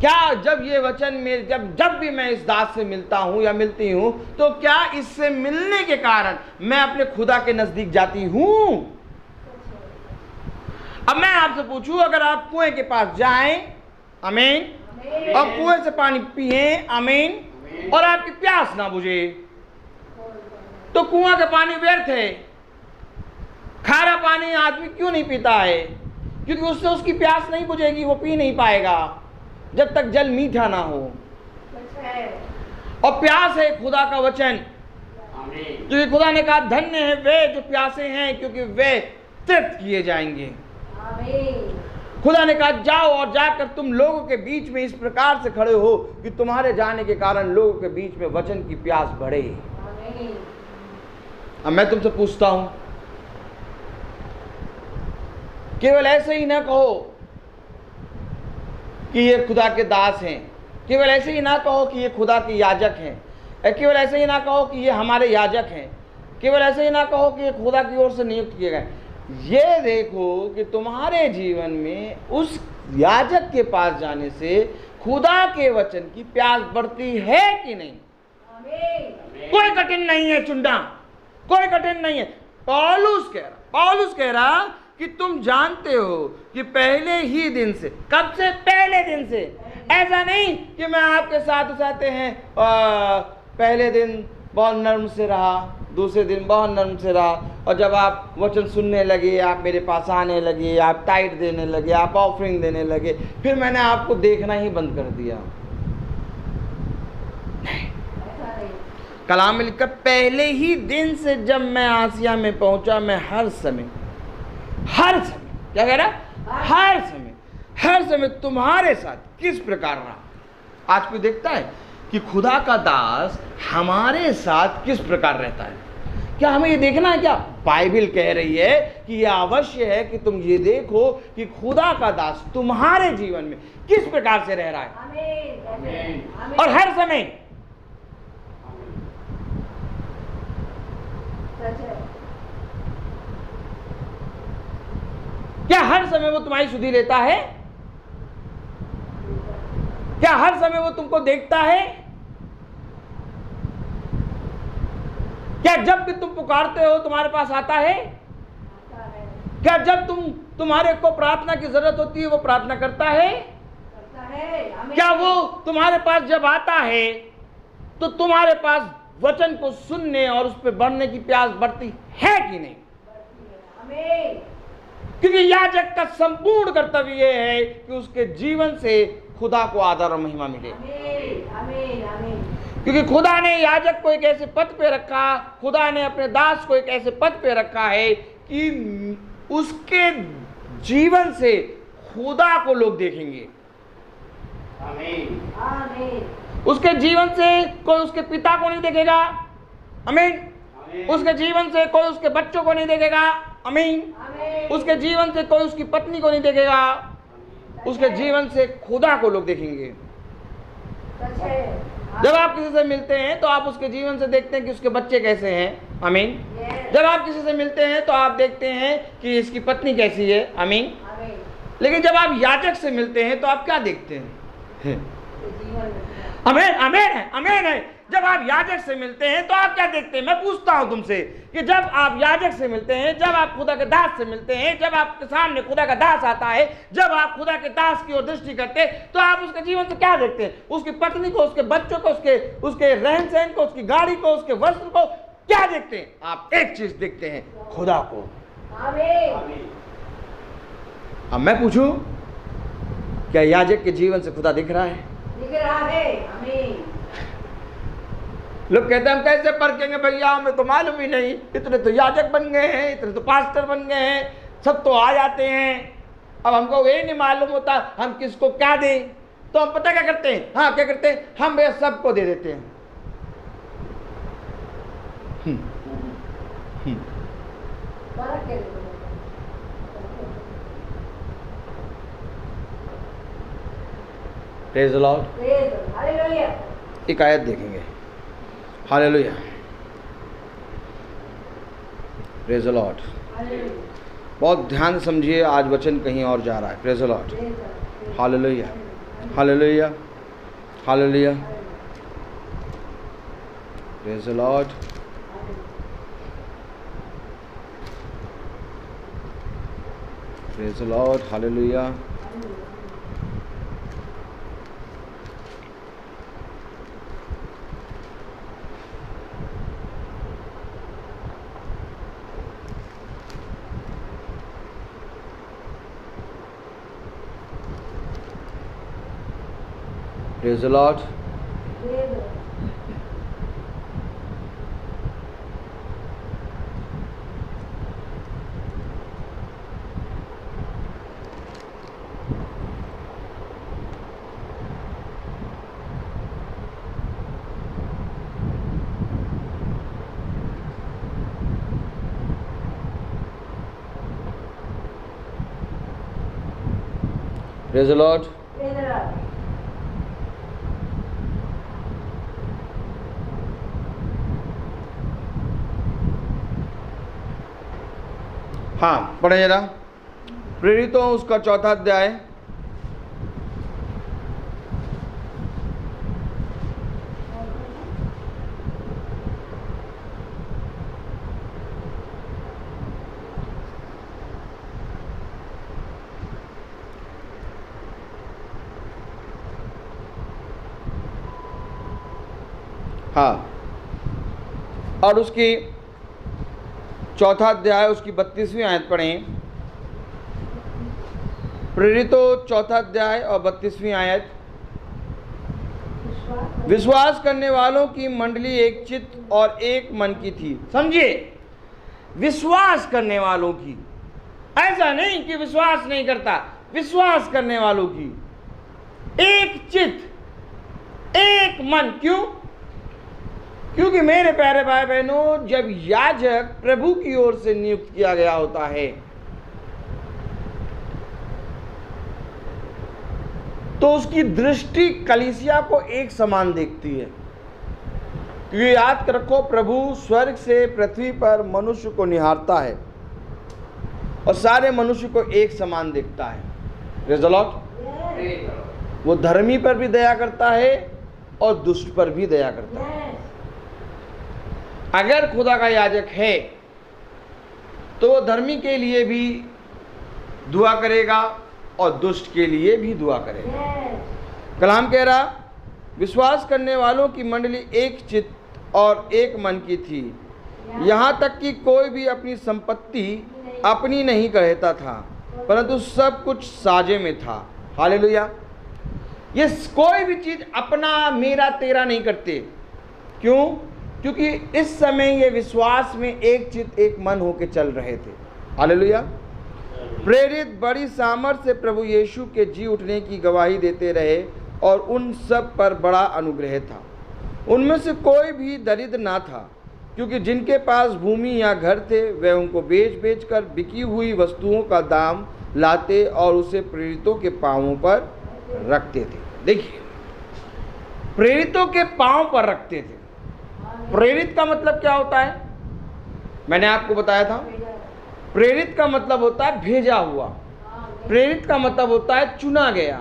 क्या जब ये वचन में जब भी मैं इस दास से मिलता हूं या मिलती हूं तो क्या इससे मिलने के कारण मैं अपने खुदा के नजदीक जाती हूं? अब मैं आपसे पूछूं, अगर आप कुएं के पास जाएं, आमीन, और कुएं से पानी पिए, आमीन, और आपकी प्यास ना बुझे, तो कुआं का पानी व्यर्थ है। खारा पानी आदमी क्यों नहीं पीता है? क्योंकि उससे उसकी प्यास नहीं बुझेगी, वो पी नहीं पाएगा जब तक जल मीठा ना हो। और प्यास है खुदा का वचन, क्योंकि खुदा ने कहा धन्य है वे जो प्यासे हैं, क्योंकि वे तृप्त किए जाएंगे। खुदा ने कहा जाओ और जाकर तुम लोगों के बीच में इस प्रकार से खड़े हो कि तुम्हारे जाने के कारण लोगों के बीच में वचन की प्यास बढ़े। अब मैं तुमसे पूछता हूं, केवल ऐसे ही ना कहो कि ये खुदा के दास हैं, केवल ऐसे ही ना कहो कि ये खुदा के याजक हैं, केवल ऐसे ही ना कहो कि ये हमारे याजक हैं, केवल ऐसे ही ना कहो कि ये खुदा की ओर से नियुक्त किए गए। ये देखो कि तुम्हारे जीवन में उस याजक के पास जाने से खुदा के वचन की प्यास बढ़ती है कि नहीं? कोई कठिन नहीं है चुंडा, कोई कठिन नहीं है। पौलुस कह रहा कि तुम जानते हो कि पहले ही दिन से, कब से? पहले दिन से। ऐसा नहीं कि मैं आपके साथ साथ हैं, पहले दिन बहुत नर्म से रहा, दूसरे दिन बहुत नर्म से रहा, और जब आप वचन सुनने लगे, आप मेरे पास आने लगे, आप टाइट देने लगे, आप ऑफरिंग देने लगे, फिर मैंने आपको देखना ही बंद कर दिया। नहीं, कलाम में लिखा पहले ही दिन से जब मैं आसिया में पहुंचा, मैं हर समय क्या कह रहा? हर समय तुम्हारे साथ किस प्रकार रहा। आज कोई देखता है कि खुदा का दास हमारे साथ किस प्रकार रहता है? क्या हमें ये देखना है? क्या बाइबल कह रही है कि यह अवश्य है कि तुम ये देखो कि खुदा का दास तुम्हारे जीवन में किस प्रकार से रह रहा है। आमीन। और हर समय क्या हर समय वो तुम्हारी सुधि लेता है? क्या हर समय वो तुमको देखता है? क्या जब भी तुम पुकारते हो तुम्हारे पास आता है? क्या जब तुम्हारे को प्रार्थना की जरूरत होती है वो प्रार्थना करता है? क्या वो तुम्हारे पास जब आता है तो तुम्हारे पास वचन को सुनने और उस पर बढ़ने की प्यास बढ़ती है कि नहीं? क्योंकि याजक का संपूर्ण कर्तव्य यह है कि उसके जीवन से खुदा को आदर और महिमा मिले। क्योंकि खुदा ने याजक को एक ऐसे पद पे रखा, खुदा ने अपने दास को एक ऐसे पद पे रखा है कि उसके जीवन से खुदा को लोग देखेंगे। आमीन। उसके जीवन से कोई उसके पिता को नहीं देखेगा। आमीन। उसके जीवन से कोई उसके बच्चों को नहीं देखेगा। आमीन। उसके जीवन से कोई उसकी पत्नी को नहीं देखेगा। उसके जीवन से खुदा को लोग देखेंगे। जब आप किसी से मिलते हैं तो आप उसके जीवन से देखते हैं कि उसके बच्चे कैसे हैं। आमीन। जब आप किसी से मिलते हैं तो आप देखते हैं कि इसकी पत्नी कैसी है। आमीन। लेकिन जब आप याजक से मिलते हैं तो आप क्या देखते हैं? आमीन। आमीन है। जब आप याजक से मिलते हैं तो आप क्या देखते हैं? मैं पूछता हूं तुमसे कि जब आप याजक से मिलते हैं, जब आप खुदा के दास से मिलते हैं, जब आपके सामने खुदा का दास आता है, जब आप खुदा के दास की ओर दृष्टि करते हैं तो आप उसके जीवन से क्या देखते हैं? उसकी पत्नी को, उसके बच्चों को, उसके रहन सहन को, उसकी गाड़ी को, उसके वस्त्र को क्या देखते हैं? आप एक चीज देखते हैं, खुदा को। अब मैं पूछूं, क्या याजक के जीवन से खुदा दिख रहा है? दिख रहा है। आमीन। लोग कहते हैं हम कैसे परखेंगे भैया, हमें तो मालूम ही नहीं, इतने तो याजक बन गए हैं, इतने तो पास्टर बन गए हैं, सब तो आ जाते हैं, अब हमको ये नहीं मालूम होता हम किसको क्या दें। तो हम पता क्या करते हैं? हाँ, क्या करते हैं? हम वे सबको दे देते हैं। Praise the Lord. एक आयत देखेंगे। हालेलुया। Praise the Lord. बहुत ध्यान से समझिए, आज वचन कहीं और जा रहा है। Praise the Lord. Hallelujah. Hallelujah. Hallelujah. Praise the Lord. Praise the Lord. Hallelujah. Praise the Lord. Praise the Lord. हाँ, पढ़े जरा। प्रेरितों उसका 4था अध्याय। हाँ, और उसकी 4था अध्याय उसकी 32वीं आयत पढ़ें। प्रेरितों 4था अध्याय और 32वीं आयत। विश्वास करने वालों की मंडली एक चित्त और एक मन की थी। समझिए, विश्वास करने वालों की, ऐसा नहीं कि विश्वास नहीं करता, विश्वास करने वालों की एक चित्त एक मन। क्यों? क्योंकि मेरे प्यारे भाई बहनों, जब याजक प्रभु की ओर से नियुक्त किया गया होता है तो उसकी दृष्टि कलीसिया को एक समान देखती है। क्योंकि याद रखो, प्रभु स्वर्ग से पृथ्वी पर मनुष्य को निहारता है और सारे मनुष्य को एक समान देखता है। Praise the Lord. वो धर्मी पर भी दया करता है और दुष्ट पर भी दया करता है। अगर खुदा का याजक है तो वो धर्मी के लिए भी दुआ करेगा और दुष्ट के लिए भी दुआ करेगा। कलाम कह रहा, विश्वास करने वालों की मंडली एक चित्त और एक मन की थी, यहाँ तक कि कोई भी अपनी संपत्ति अपनी नहीं कहता था, परंतु सब कुछ साझे में था। हालेलुया। ये कोई भी चीज अपना मेरा तेरा नहीं करते। क्यों? क्योंकि इस समय ये विश्वास में एक चित्त एक मन होके चल रहे थे। हालेलुया। प्रेरित बड़ी सामर्थ्य से प्रभु यीशु के जी उठने की गवाही देते रहे और उन सब पर बड़ा अनुग्रह था। उनमें से कोई भी दरिद्र ना था, क्योंकि जिनके पास भूमि या घर थे वे उनको बेच बेच कर बिकी हुई वस्तुओं का दाम लाते और उसे प्रेरितों के पांवों पर रखते थे। देखिए, प्रेरितों के पांव पर रखते थे। प्रेरित का मतलब क्या होता है? मैंने आपको बताया था, प्रेरित का मतलब होता है भेजा हुआ। प्रेरित का मतलब होता है चुना गया।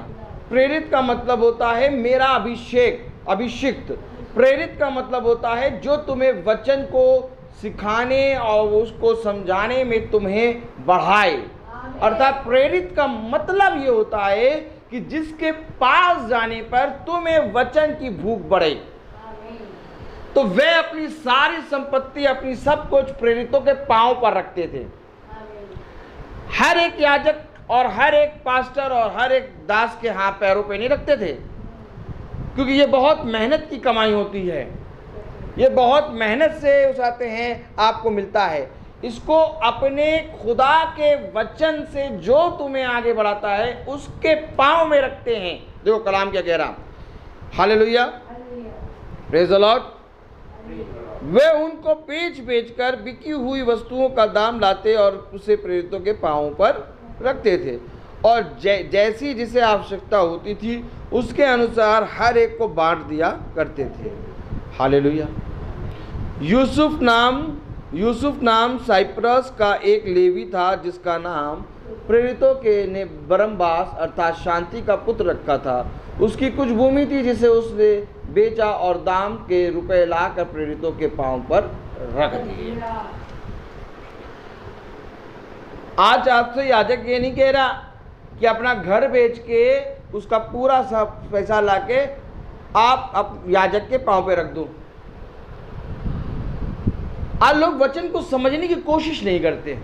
प्रेरित का मतलब होता है मेरा अभिषिक्त। प्रेरित का मतलब होता है जो तुम्हें वचन को सिखाने और उसको समझाने में तुम्हें बढ़ाए। अर्थात प्रेरित का मतलब ये होता है कि जिसके पास जाने पर तुम्हें वचन की भूख बढ़े, तो वे अपनी सारी संपत्ति, अपनी सब कुछ प्रेरितों के पांव पर रखते थे। हर एक याजक और हर एक पास्टर और हर एक दास के हाथ पैरों पे नहीं रखते थे, क्योंकि ये बहुत मेहनत की कमाई होती है। ये बहुत मेहनत से उठाते हैं, आपको मिलता है। इसको अपने खुदा के वचन से जो तुम्हें आगे बढ़ाता है उसके पांव में रखते हैं। देखो कलाम क्या कह रहा। Hallelujah, praise the Lord. वे उनको बेच बेच कर बिकी हुई वस्तुओं का दाम लाते और उसे प्रेरितों के पांवों पर रखते थे, और जैसी जिसे आवश्यकता होती थी उसके अनुसार हर एक को बांट दिया करते थे। हालेलुया। यूसुफ नाम साइप्रस का एक लेवी था, जिसका नाम प्रेरितों के ने बरम्बास अर्थात शांति का पुत्र रखा था। उसकी कुछ भूमि थी जिसे उसने बेचा और दाम के रुपए लाकर प्रेरितों के पांव पर रख दिए। आज आपसे याजक ये नहीं कह रहा कि अपना घर बेच के उसका पूरा सब पैसा लाके आप याजक के पांव पे रख दो। आज लोग वचन को समझने की कोशिश नहीं करते,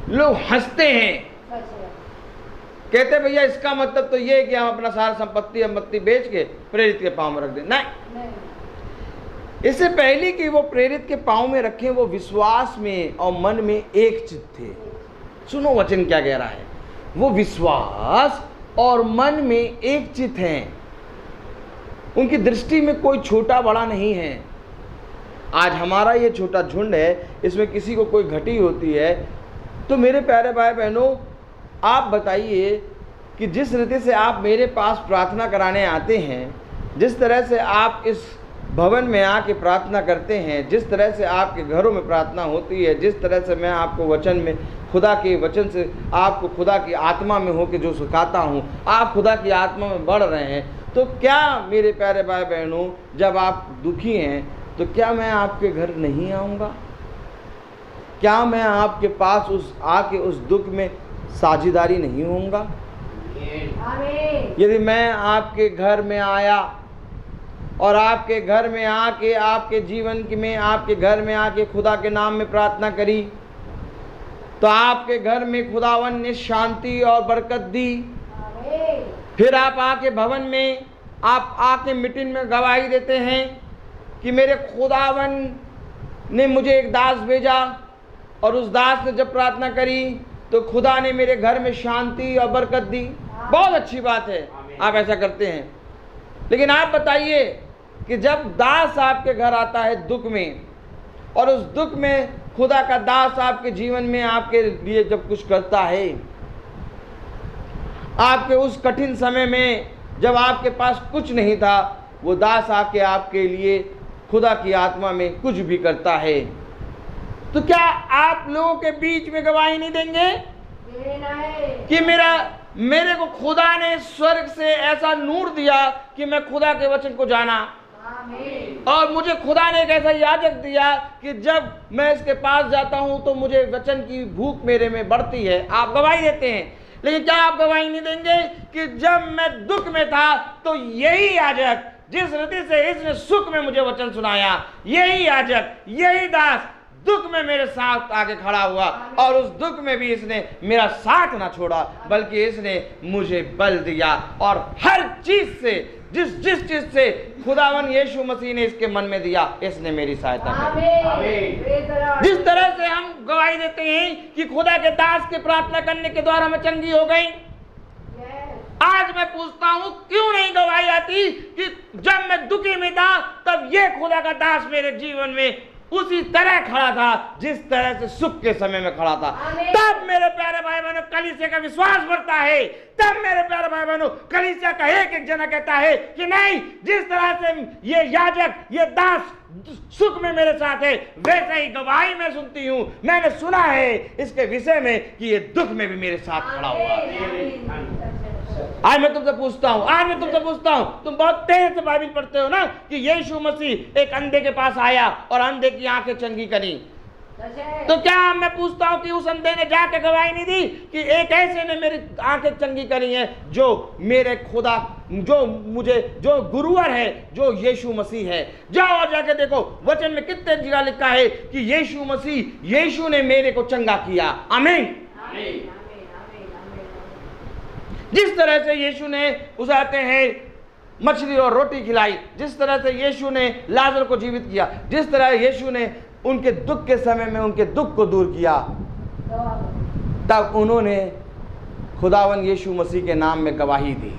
लोग हंसते हैं, कहते भैया इसका मतलब तो ये है कि हम अपना सारा संपत्ति बेच के प्रेरित के पांव में रख दें। नहीं, इससे पहले कि वो प्रेरित के पांव में रखें, वो विश्वास में और मन में एक चित्त थे। सुनो वचन क्या कह रहा है, वो विश्वास और मन में एक चित्त हैं, उनकी दृष्टि में कोई छोटा बड़ा नहीं है। आज हमारा ये छोटा झुंड है, इसमें किसी को कोई घटी होती है तो मेरे प्यारे भाई बहनों, आप बताइए कि जिस रीति से आप मेरे पास प्रार्थना कराने आते हैं, जिस तरह से आप इस भवन में आके प्रार्थना करते हैं, जिस तरह से आपके घरों में प्रार्थना होती है, जिस तरह से मैं आपको वचन में, खुदा के वचन से आपको खुदा की आत्मा में होकर जो सिखाता हूँ, आप खुदा की आत्मा में बढ़ रहे हैं, तो क्या मेरे प्यारे भाई बहनों, जब आप दुखी हैं तो क्या मैं आपके घर नहीं आऊँगा? क्या मैं आपके पास आके उस दुख में साझेदारी नहीं होऊंगा? यदि मैं आपके घर में आया और आपके घर में आके, आपके जीवन में, आपके घर में आके खुदा के नाम में प्रार्थना करी, तो आपके घर में खुदावन ने शांति और बरकत दी। फिर आप आके भवन में, आप आके मीटिंग में गवाही देते हैं कि मेरे खुदावन ने मुझे एक दास भेजा, और उस दास ने जब प्रार्थना करी तो खुदा ने मेरे घर में शांति और बरकत दी। बहुत अच्छी बात है, आप ऐसा करते हैं। लेकिन आप बताइए कि जब दास आपके घर आता है दुख में, और उस दुख में खुदा का दास आपके जीवन में आपके लिए जब कुछ करता है, आपके उस कठिन समय में जब आपके पास कुछ नहीं था, वो दास आके आपके लिए खुदा की आत्मा में कुछ भी करता है, तो क्या आप लोगों के बीच में गवाही नहीं देंगे कि मेरे को खुदा ने स्वर्ग से ऐसा नूर दिया कि मैं खुदा के वचन को जाना, और मुझे खुदा ने एक ऐसा याजक दिया कि जब मैं इसके पास जाता हूं तो मुझे वचन की भूख मेरे में बढ़ती है। आप गवाही देते हैं, लेकिन क्या आप गवाही नहीं देंगे कि जब मैं दुख में था तो यही याजक, जिस रीति से इसने सुख में मुझे वचन सुनाया, यही याजक, यही दास दुख में मेरे साथ आके खड़ा हुआ, और उस दुख में भी इसने मेरा साथ ना छोड़ा, बल्कि इसने मुझे बल दिया, और हर चीज से, जिस चीज से खुदावन यीशु मसीह ने इसके मन में दिया, इसने मेरी सहायता की। जिस तरह से हम गवाही देते हैं कि खुदा के दास के प्रार्थना करने के द्वारा मैं चंगी हो गई, आज मैं पूछता हूं क्यों नहीं गवाही आती कि जब मैं दुखी में था तब ये खुदा का दास मेरे जीवन में उसी तरह खड़ा था जिस तरह से सुख के समय में खड़ा था। तब मेरे प्यारे भाई बहनों कलीसिया का विश्वास बढ़ता है, तब मेरे प्यारे भाई बहनों कलीसिया का एक जना कहता है कि नहीं, जिस तरह से ये याजक, ये दास सुख में मेरे साथ है, वैसे ही गवाही मैं सुनती हूँ, मैंने सुना है इसके विषय में कि ये दुख में भी मेरे साथ खड़ा हुआ। आज मैं तुमसे पूछता हूं, तुम बहुत तेज से बाइबल पढ़ते हो ना कि यीशु मसीह एक अंधे के पास आया और अंधे की आंखें चंगी करी, तो क्या मैं पूछता हूं कि उस अंधे ने जाके गवाही नहीं दी कि एक ऐसे ने मेरी आंखें चंगी करी हैं जो मेरे खुदा, जो गुरुवर है, जो यीशु मसीह है। जाओ और जाके देखो वचन में कितने जगह लिखा है कि यीशु मसीह, यीशु ने मेरे को चंगा किया। आमीन। जिस तरह से यीशु ने उसाते हैं मछली और रोटी खिलाई, जिस तरह से यीशु ने लाजर को जीवित किया, जिस तरह यीशु ने उनके दुख के समय में उनके दुख को दूर किया, तब उन्होंने खुदावन यीशु मसीह के नाम में गवाही दी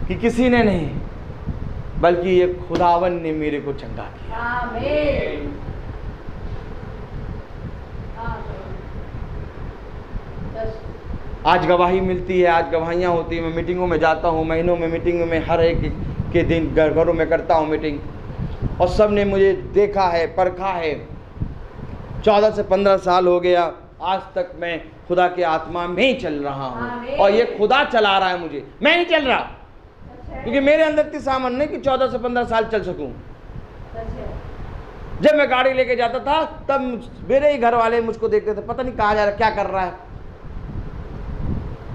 कि किसी ने नहीं बल्कि ये खुदावन ने मेरे को चंगा किया। आमीन। आज गवाही मिलती है, आज गवाहियाँ होती हैं। मैं मीटिंगों में जाता हूँ, महीनों में मीटिंग में हर एक के दिन घरों में करता हूँ मीटिंग, और सब ने मुझे देखा है, परखा है। 14 से 15 साल हो गया, आज तक मैं खुदा के आत्मा में ही चल रहा हूँ, और ये खुदा चला रहा है मुझे, मैं नहीं चल रहा, क्योंकि मेरे अंदर इतनी सामर्थ्य नहीं कि 14 से 15 साल चल सकूँ। जब मैं गाड़ी लेके जाता था तब मेरे ही घर वाले मुझको देखते थे, पता नहीं कहाँ जा रहा, क्या कर रहा है।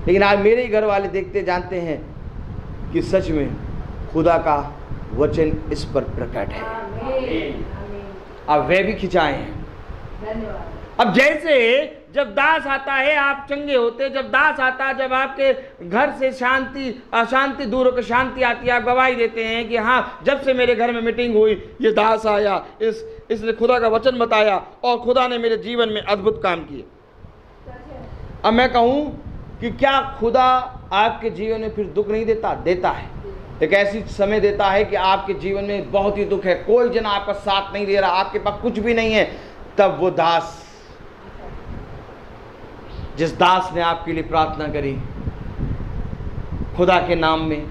लेकिन आज मेरे ही घर वाले देखते जानते हैं कि सच में खुदा का वचन इस पर प्रकट है। अब वे भी खिंचाए हैं। अब जैसे जब दास आता है आप चंगे होते, जब दास आता है, जब आपके घर से अशांति दूर होकर शांति आती है, आप गवाही देते हैं कि हाँ, जब से मेरे घर में मीटिंग हुई ये दास आया, इसने खुदा का वचन बताया और खुदा ने मेरे जीवन में अद्भुत काम किए। अब मैं कहूँ कि क्या खुदा आपके जीवन में फिर दुख नहीं देता? देता है। एक ऐसी समय देता है कि आपके जीवन में बहुत ही दुख है, कोई जन आपका साथ नहीं दे रहा, आपके पास कुछ भी नहीं है, तब वो दास, जिस दास ने आपके लिए प्रार्थना करी खुदा के नाम में,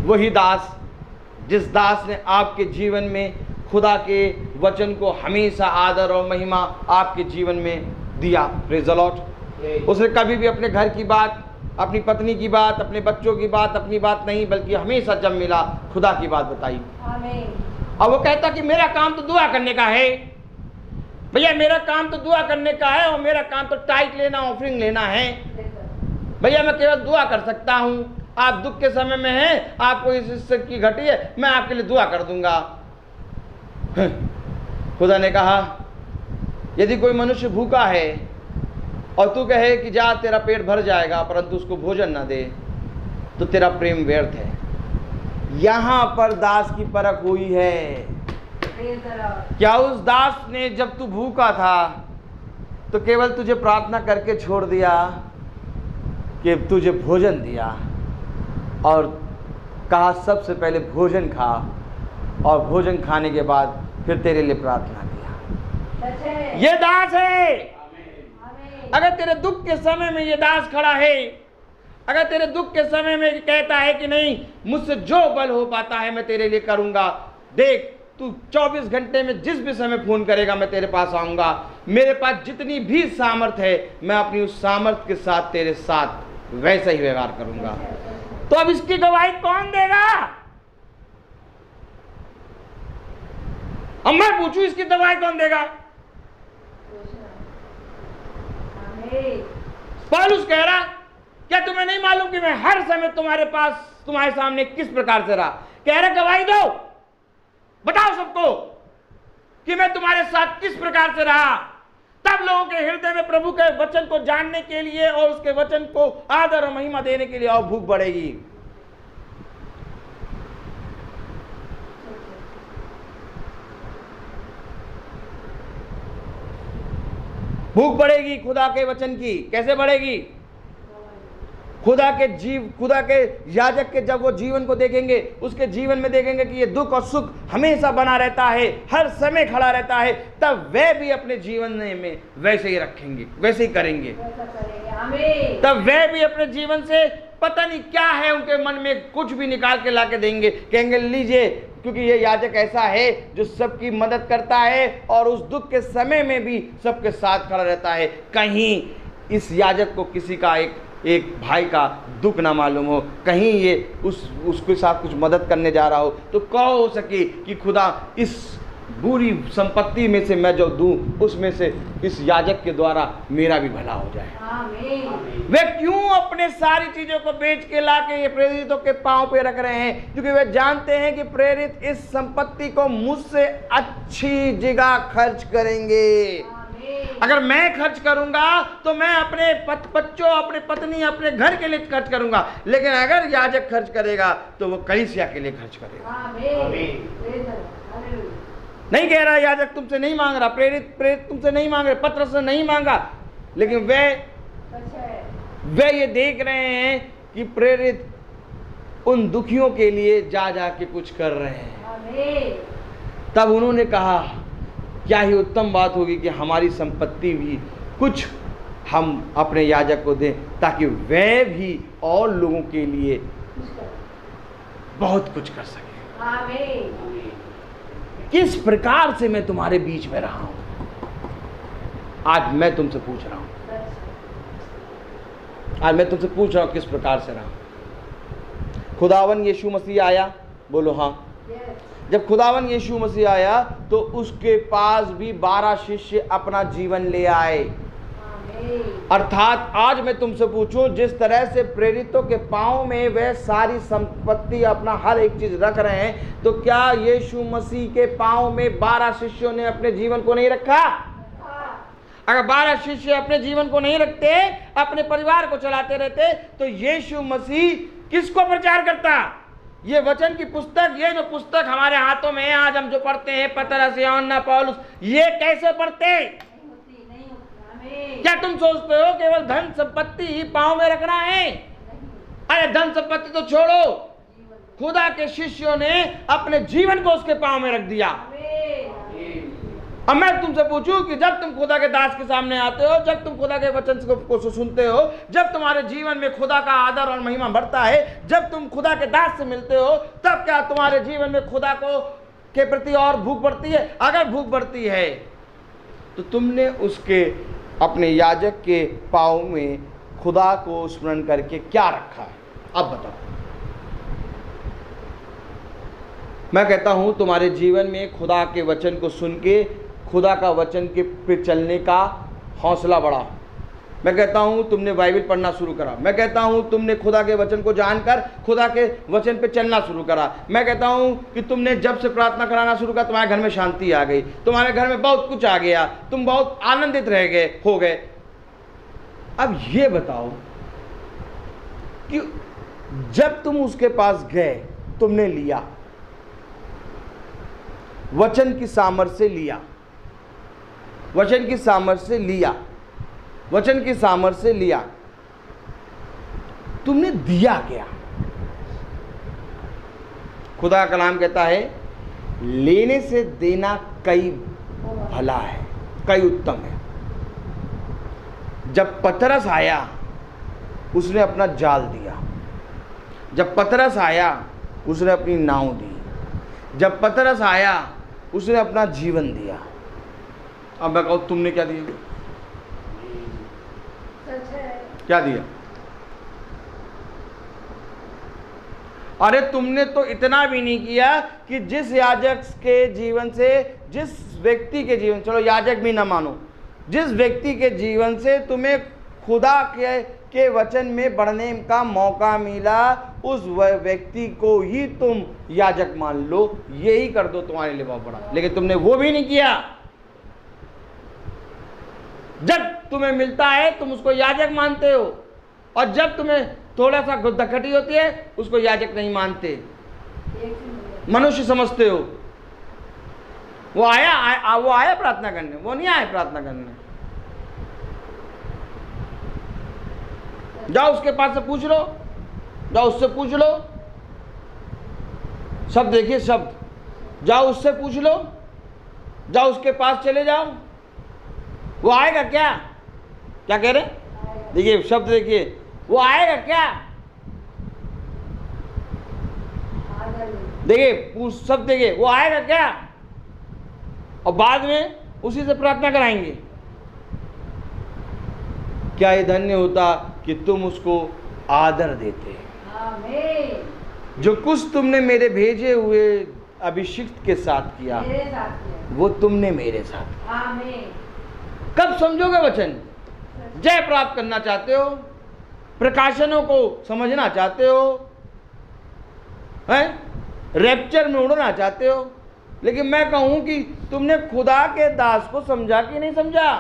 वही दास, जिस दास ने आपके जीवन में खुदा के वचन को हमेशा आदर और महिमा आपके जीवन में दिया। Praise the Lord. उसने कभी भी अपने घर की बात, अपनी पत्नी की बात, अपने बच्चों की बात, अपनी बात नहीं, बल्कि हमेशा जब मिला खुदा की बात बताई। अब वो कहता कि मेरा काम तो दुआ करने का है भैया, मेरा काम तो दुआ करने का है और मेरा काम तो टाइट लेना, ऑफरिंग लेना है भैया, मैं केवल दुआ कर सकता हूँ। आप दुख के समय में हैं, आपको इस हिस्से की घटी है, मैं आपके लिए दुआ कर दूंगा। खुदा ने कहा यदि कोई मनुष्य भूखा है और तू कहे कि जा तेरा पेट भर जाएगा, परंतु उसको भोजन ना दे, तो तेरा प्रेम व्यर्थ है। यहाँ पर दास की परख हुई है। क्या उस दास ने जब तू भूखा था तो केवल तुझे प्रार्थना करके छोड़ दिया कि तुझे भोजन दिया और कहा सबसे पहले भोजन खा, और भोजन खाने के बाद फिर तेरे लिए प्रार्थना किया? ये दास है। अगर तेरे दुख के समय में ये दास खड़ा है, अगर तेरे दुख के समय में कहता है कि नहीं, मुझसे जो बल हो पाता है मैं तेरे लिए करूंगा, देख तू 24 घंटे में जिस भी समय फोन करेगा मैं तेरे पास आऊंगा, मेरे पास जितनी भी सामर्थ है मैं अपनी उस सामर्थ के साथ तेरे साथ वैसा ही व्यवहार करूंगा। तो अब इसकी गवाही कौन देगा? अब मैं पूछूं, इसकी गवाही कौन देगा? पौलुस कह रहा, क्या तुम्हें नहीं मालूम कि मैं हर समय तुम्हारे पास, तुम्हारे सामने किस प्रकार से रहा? कह रहा गवाही दो, बताओ सबको कि मैं तुम्हारे साथ किस प्रकार से रहा। तब लोगों के हृदय में प्रभु के वचन को जानने के लिए और उसके वचन को आदर और महिमा देने के लिए और भूख बढ़ेगी। भूख बढ़ेगी खुदा के वचन की। कैसे बढ़ेगी? खुदा के याजक के जब वो जीवन को देखेंगे, उसके जीवन में देखेंगे कि ये दुख और सुख हमेशा बना रहता है, हर समय खड़ा रहता है, तब वे भी अपने जीवन में वैसे ही रखेंगे, वैसे ही करेंगे। तब वे भी अपने जीवन से पता नहीं क्या है उनके मन में, कुछ भी निकाल के ला के देंगे, कहेंगे लीजिए, क्योंकि ये याजक ऐसा है जो सबकी मदद करता है और उस दुख के समय में भी सबके साथ खड़ा रहता है। कहीं इस याजक को किसी का एक भाई का दुख ना मालूम हो, कहीं ये उसके साथ कुछ मदद करने जा रहा हो, तो कहो हो सके कि खुदा इस बुरी संपत्ति में से मैं जो दूं, उसमें से इस याजक के द्वारा मेरा भी भला हो जाए। आमीन। वे क्यों अपने सारी चीजों को बेच के लाके ये प्रेरितों के पांव पे रख रहे हैं? क्योंकि वे जानते हैं कि प्रेरित इस संपत्ति को मुझसे अच्छी जगह खर्च करेंगे। अगर मैं खर्च करूंगा तो मैं अपने बच्चों, अपने पत्नी, अपने घर के लिए खर्च करूंगा, लेकिन अगर याजक खर्च करेगा तो वो कलीसिया के लिए खर्च करेगा। नहीं कह रहा याजक तुमसे नहीं मांग रहा, प्रेरित तुमसे नहीं मांग रहे, पत्रस से नहीं मांगा, लेकिन वे ये देख रहे हैं कि प्रेरित उन दुखियों के लिए जा के कुछ कर रहे हैं। तब उन्होंने कहा क्या ही उत्तम बात होगी कि हमारी संपत्ति भी कुछ हम अपने याजक को दें, ताकि वे भी और लोगों के लिए बहुत कुछ कर सके। आमीन। किस प्रकार से मैं तुम्हारे बीच में रहा हूं, आज मैं तुमसे पूछ रहा हूं, किस प्रकार से रहा। खुदावन यीशु मसीह आया, बोलो हाँ। जब खुदावन यीशु मसीह आया तो उसके पास भी 12 शिष्य अपना जीवन ले आए। अर्थात आज मैं तुमसे पूछूं, जिस तरह से प्रेरितों के पांव में वह सारी संपत्ति, अपना हर एक चीज रख रहे हैं, तो क्या यीशु मसीह के पांव में 12 शिष्यों ने अपने जीवन को नहीं रखा? अगर 12 शिष्य अपने जीवन को नहीं रखते, अपने परिवार को चलाते रहते, तो यीशु मसीह किसको प्रचार करता? ये वचन की पुस्तक, ये जो पुस्तक हमारे हाथों में है आज हम जो पढ़ते हैं, पतरस, यूहन्ना, पौलुस, ये कैसे पढ़ते? क्या तुम सोचते हो केवल धन संपत्ति ही पांव में रखना है? अरे धन संपत्ति तो छोड़ो, खुदा के शिष्यों ने अपने जीवन को उसके पांव में रख दिया। अब मैं तुमसे पूछूं कि जब तुम खुदा के दास के सामने आते हो, जब तुम खुदा के वचन को सुनते हो, जब तुम्हारे जीवन में खुदा का आदर और महिमा बढ़ता है, जब तुम खुदा के दास से मिलते हो, तब क्या तुम्हारे जीवन में खुदा को के प्रति और भूख बढ़ती है? अगर भूख बढ़ती है तो तुमने उसके अपने याजक के पांव में खुदा को स्मरण करके क्या रखा है? अब बताओ। मैं कहता हूं तुम्हारे जीवन में खुदा के वचन को सुन के खुदा का वचन के पे चलने का हौसला बढ़ा। मैं कहता हूं तुमने बाइबल पढ़ना शुरू करा। मैं कहता हूं तुमने खुदा के वचन को जानकर खुदा के वचन पे चलना शुरू करा। मैं कहता हूं कि तुमने जब से प्रार्थना कराना शुरू करा, तुम्हारे घर में शांति आ गई, तुम्हारे घर में बहुत कुछ आ गया, तुम बहुत आनंदित हो गए। अब ये बताओ कि जब तुम उसके पास गए, तुमने लिया, वचन की सामर्थ्य से लिया, वचन की सामर्थ्य से लिया, वचन की सामर्थ्य से लिया, तुमने दिया क्या? खुदा का कलाम कहता है लेने से देना कई भला है, कई उत्तम है। जब पतरस आया उसने अपना जाल दिया, जब पतरस आया उसने अपनी नाव दी, जब पतरस आया उसने अपना जीवन दिया। अब मैं कहूं तुमने क्या दिया? क्या दिया? अरे तुमने तो इतना भी नहीं किया कि जिस याजक के जीवन से, जिस व्यक्ति के जीवन, चलो याजक भी ना मानो, जिस व्यक्ति के जीवन से तुम्हें खुदा के वचन में बढ़ने का मौका मिला, उस व्यक्ति को ही तुम याजक मान लो, यही कर दो, तुम्हारे लिए बहुत बड़ा। लेकिन तुमने वो भी नहीं किया। जब तुम्हें मिलता है तुम उसको याजक मानते हो, और जब तुम्हें थोड़ा सा गुद्दखटी होती है उसको याजक नहीं मानते, मनुष्य समझते हो। वो आया प्रार्थना करने, वो नहीं आया प्रार्थना करने। जाओ उसके पास से पूछ लो, जाओ उससे पूछ लो, शब्द देखिए शब्द, जाओ उससे पूछ लो, जाओ उसके पास चले जाओ, वो आएगा क्या? क्या कह रहे? देखिए शब्द देखिए, वो आएगा क्या? देखिए पूछ शब्द देखिए, वो आएगा क्या? और बाद में उसी से प्रार्थना कराएंगे। क्या ये धन्य होता कि तुम उसको आदर देते। आमीन। जो कुछ तुमने मेरे भेजे हुए अभिषिक्त के साथ किया, वो तुमने मेरे साथ। आमीन। कब समझोगे वचन? जय प्राप्त करना चाहते हो, प्रकाशनों को समझना चाहते हो, हैं? रैप्चर में उड़ना चाहते हो। लेकिन मैं कहूं कि तुमने खुदा के दास को समझा कि नहीं समझा?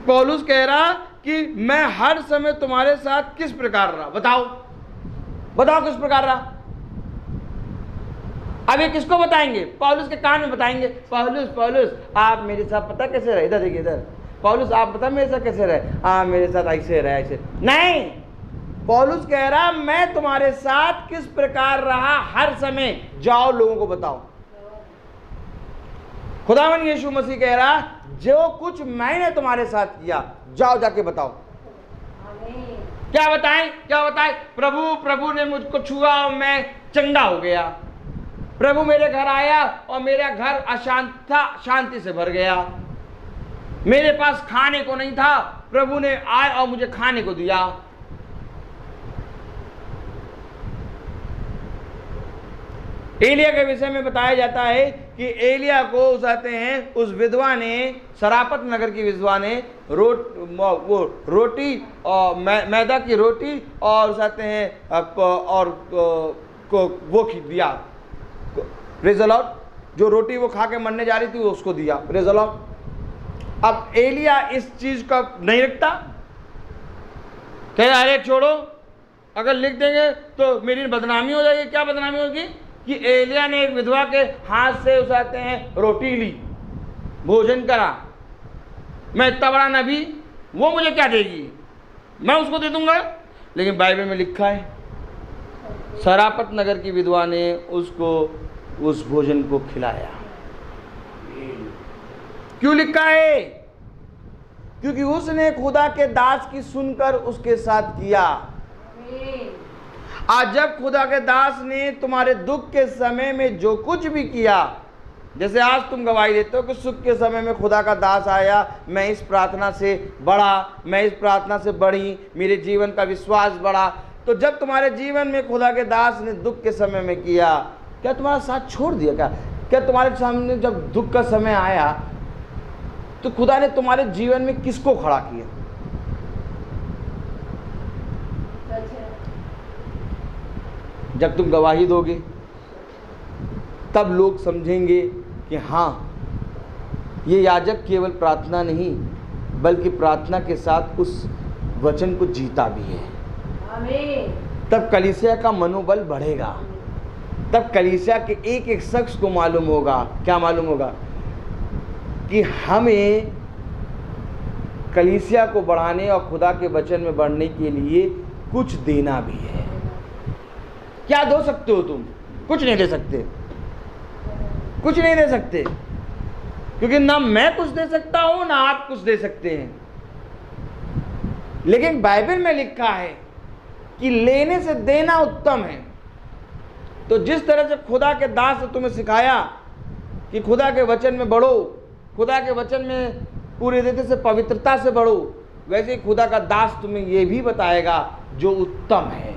पौलुस कह रहा कि मैं हर समय तुम्हारे साथ किस प्रकार रहा। बताओ बताओ किस प्रकार रहा। अब ये किसको बताएंगे? पौलुस के कान में बताएंगे। पौलुस आप मेरे साथ पता कैसे रहे? इधर देखिए, इधर। पौलुस आप पता मेरे साथ कैसे रहे? मेरे साथ ऐसे रहे, ऐसे नहीं। पौलुस कह रहा मैं तुम्हारे साथ किस प्रकार रहा हर समय, जाओ लोगों को बताओ। खुदावन यीशु मसीह कह रहा जो कुछ मैंने तुम्हारे साथ किया, जाओ जाके बताओ। क्या बताएं? प्रभु ने मुझको छुआ और मैं चंगा हो गया। प्रभु मेरे घर आया और मेरा घर अशांत था, शांति से भर गया। मेरे पास खाने को नहीं था, प्रभु ने आए और मुझे खाने को दिया। एलिया के विषय में बताया जाता है कि एलिया को उसाते हैं उस विधवा ने, सरापत नगर की विधवा ने वो रोटी और मैदा की रोटी और उसाते हैं और को वो दिया, प्रेज़ द लॉर्ड, जो रोटी वो खा के मरने जा रही थी वो उसको दिया, प्रेज़ द लॉर्ड। अब एलिया इस चीज का नहीं रखता, कह अरे छोड़ो, अगर लिख देंगे तो मेरी बदनामी हो जाएगी। क्या बदनामी होगी? कि एलिया ने एक विधवा के हाथ से उसाते हैं रोटी ली, भोजन करा, मैं इतना बड़ा नबी, वो मुझे क्या देगी, मैं उसको दे दूंगा। लेकिन बाइबल में लिखा है सरापत नगर की विधवा ने उसको उस भोजन को खिलाया। क्यों लिखा है? क्योंकि उसने खुदा के दास की सुनकर उसके साथ किया। आज जब खुदा के दास ने तुम्हारे दुख के समय में जो कुछ भी किया, जैसे आज तुम गवाही देते हो कि सुख के समय में खुदा का दास आया, मैं इस प्रार्थना से बढ़ा, मैं इस प्रार्थना से बढ़ी, मेरे जीवन का विश्वास बढ़ा। तो जब तुम्हारे जीवन में खुदा के दास ने दुख के समय में किया, क्या तुम्हारा साथ छोड़ दिया? क्या तुम्हारे सामने जब दुख का समय आया तो खुदा ने तुम्हारे जीवन में किसको खड़ा किया? जब तुम गवाही दोगे तब लोग समझेंगे कि हाँ, ये याजक केवल प्रार्थना नहीं बल्कि प्रार्थना के साथ उस वचन को जीता भी है। आमीन। तब कलीसिया का मनोबल बढ़ेगा, तब कलीसिया के एक एक शख्स को मालूम होगा, क्या मालूम होगा? कि हमें कलीसिया को बढ़ाने और खुदा के वचन में बढ़ने के लिए कुछ देना भी है। क्या दो सकते हो तुम? कुछ नहीं दे सकते, कुछ नहीं दे सकते, क्योंकि ना मैं कुछ दे सकता हूं ना आप कुछ दे सकते हैं। लेकिन बाइबल में लिखा है कि लेने से देना उत्तम है। तो जिस तरह से खुदा के दास ने तुम्हें सिखाया कि खुदा के वचन में बढ़ो, खुदा के वचन में पूरे हृदय से पवित्रता से बढ़ो, वैसे ही खुदा का दास तुम्हें यह भी बताएगा जो उत्तम है।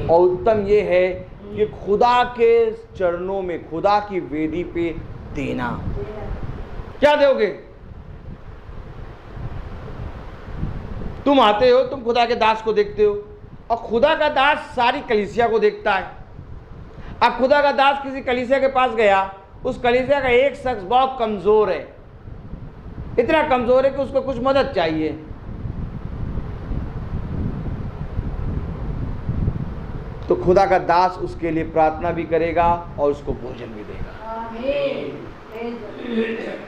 और उत्तम ये है कि खुदा के चरणों में, खुदा की वेदी पे देना। क्या दोगे? तुम आते हो, तुम खुदा के दास को देखते हो, और खुदा का दास सारी कलीसिया को देखता है। अब खुदा का दास किसी कलीसिया के पास गया, उस कलीसिया का एक शख्स बहुत कमजोर है, इतना कमजोर है कि उसको कुछ मदद चाहिए। तो खुदा का दास उसके लिए प्रार्थना भी करेगा और उसको भोजन भी देगा।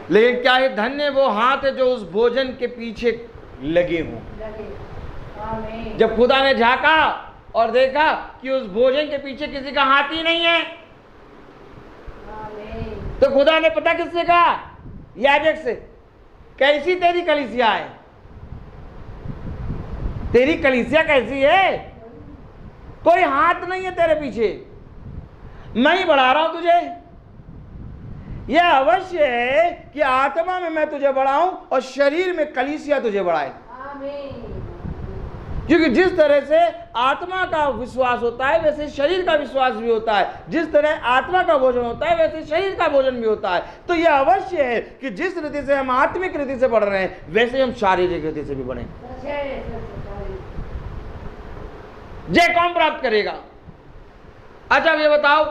लेकिन क्या है, धन्य वो हाथ है जो उस भोजन के पीछे लगे हों। जब खुदा ने झांका और देखा कि उस भोजन के पीछे किसी का हाथ ही नहीं है, तो खुदा ने पता किससे कहा? याजक से। कैसी तेरी कलीसिया है? तेरी कलीसिया कैसी है? कोई हाथ नहीं है तेरे पीछे, मैं ही बढ़ा रहा हूं तुझे। यह अवश्य है कि आत्मा में मैं तुझे बढ़ाऊं और शरीर में कलीसिया तुझे बढ़ाए। क्योंकि जिस तरह से आत्मा का विश्वास होता है वैसे शरीर का विश्वास भी होता है, जिस तरह आत्मा का भोजन होता है वैसे शरीर का भोजन भी होता है। तो यह अवश्य है कि जिस रीति से हम आत्मिक रीति से बढ़ रहे हैं वैसे हम शारीरिक रीति से भी बढ़े। जय कौन प्राप्त करेगा? अच्छा ये बताओ,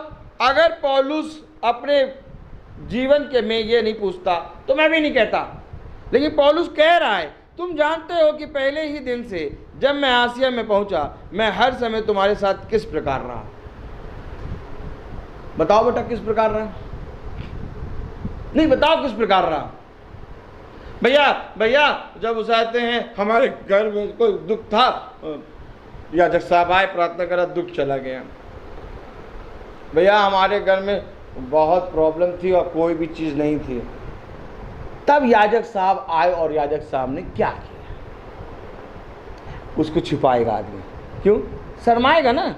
अगर पौलुस अपने जीवन के में ये नहीं पूछता तो मैं भी नहीं कहता, लेकिन पौलुस कह रहा है, तुम जानते हो कि पहले ही दिन से जब मैं आसिया में पहुंचा मैं हर समय तुम्हारे साथ किस प्रकार रहा। बताओ बेटा किस प्रकार रहा? नहीं बताओ किस प्रकार रहा। भैया जब उस आते हैं हमारे घर में कोई दुख था, याजक साहब आए, प्रार्थना करा, दुख चला गया। भैया हमारे घर में बहुत प्रॉब्लम थी और कोई भी चीज़ नहीं थी। तब याजक साहब आए और याजक साहब ने क्या किया? उसको छिपाएगा आदमी। क्यों? शर्माएगा ना।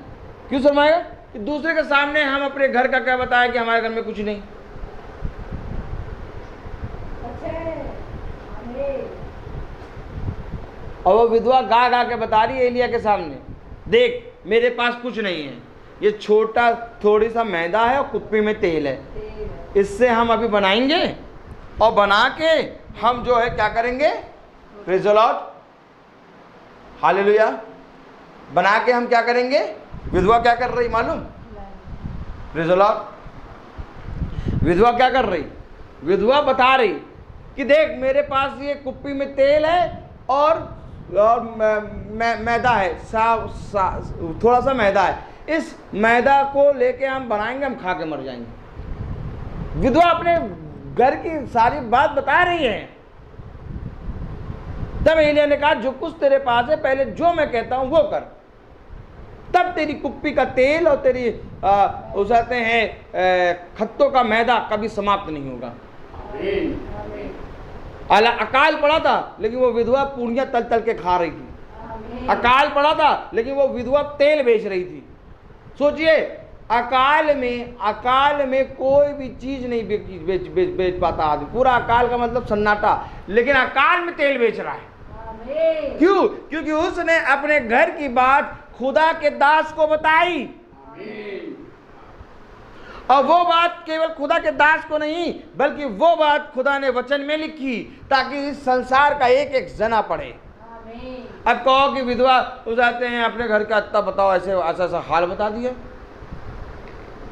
क्यों शर्माएगा? कि दूसरे के सामने हम अपने घर का क्या बताएं कि हमारे घर में कुछ नहीं। और वो विधवा गा गा के बता रही है एलिया के सामने, देख मेरे पास कुछ नहीं है, ये छोटा थोड़ी सा मैदा है और कुप्पी में तेल है। इससे हम अभी बनाएंगे और बना के हम जो है क्या करेंगे, प्रेज़ द लॉर्ड, हालेलुया, बना के हम क्या करेंगे। विधवा क्या कर रही मालूम, प्रेज़ द लॉर्ड, विधवा क्या कर रही, विधवा बता रही कि देख मेरे पास ये कुप्पी में तेल है और मैदा है, थोड़ा सा मैदा है, इस मैदा को लेके हम बनाएंगे, हम खा के मर जाएंगे। विधवा अपने घर की सारी बात बता रही है। तब एलिय्याह ने कहा जो कुछ तेरे पास है पहले जो मैं कहता हूं वो कर, तब तेरी कुप्पी का तेल और तेरी उसाते हैं खत्तों का मैदा कभी समाप्त नहीं होगा। अकाल पड़ा था लेकिन वो विधवा पूड़ियां तल तल के खा रही थी। अकाल पड़ा था लेकिन वो विधवा तेल बेच रही थी। सोचिए, अकाल में कोई भी चीज नहीं बेच पाता आदमी। पूरा अकाल का मतलब सन्नाटा, लेकिन अकाल में तेल बेच रहा है। क्यों? क्योंकि उसने अपने घर की बात खुदा के दास को बताई। और वो बात केवल खुदा के दास को नहीं, बल्कि वो बात खुदा ने वचन में लिखी ताकि इस संसार का एक एक जना पढ़े। अब कहो कि विधवा उजाते हैं अपने घर का अत्ता बताओ, ऐसे ऐसा हाल बता दिया,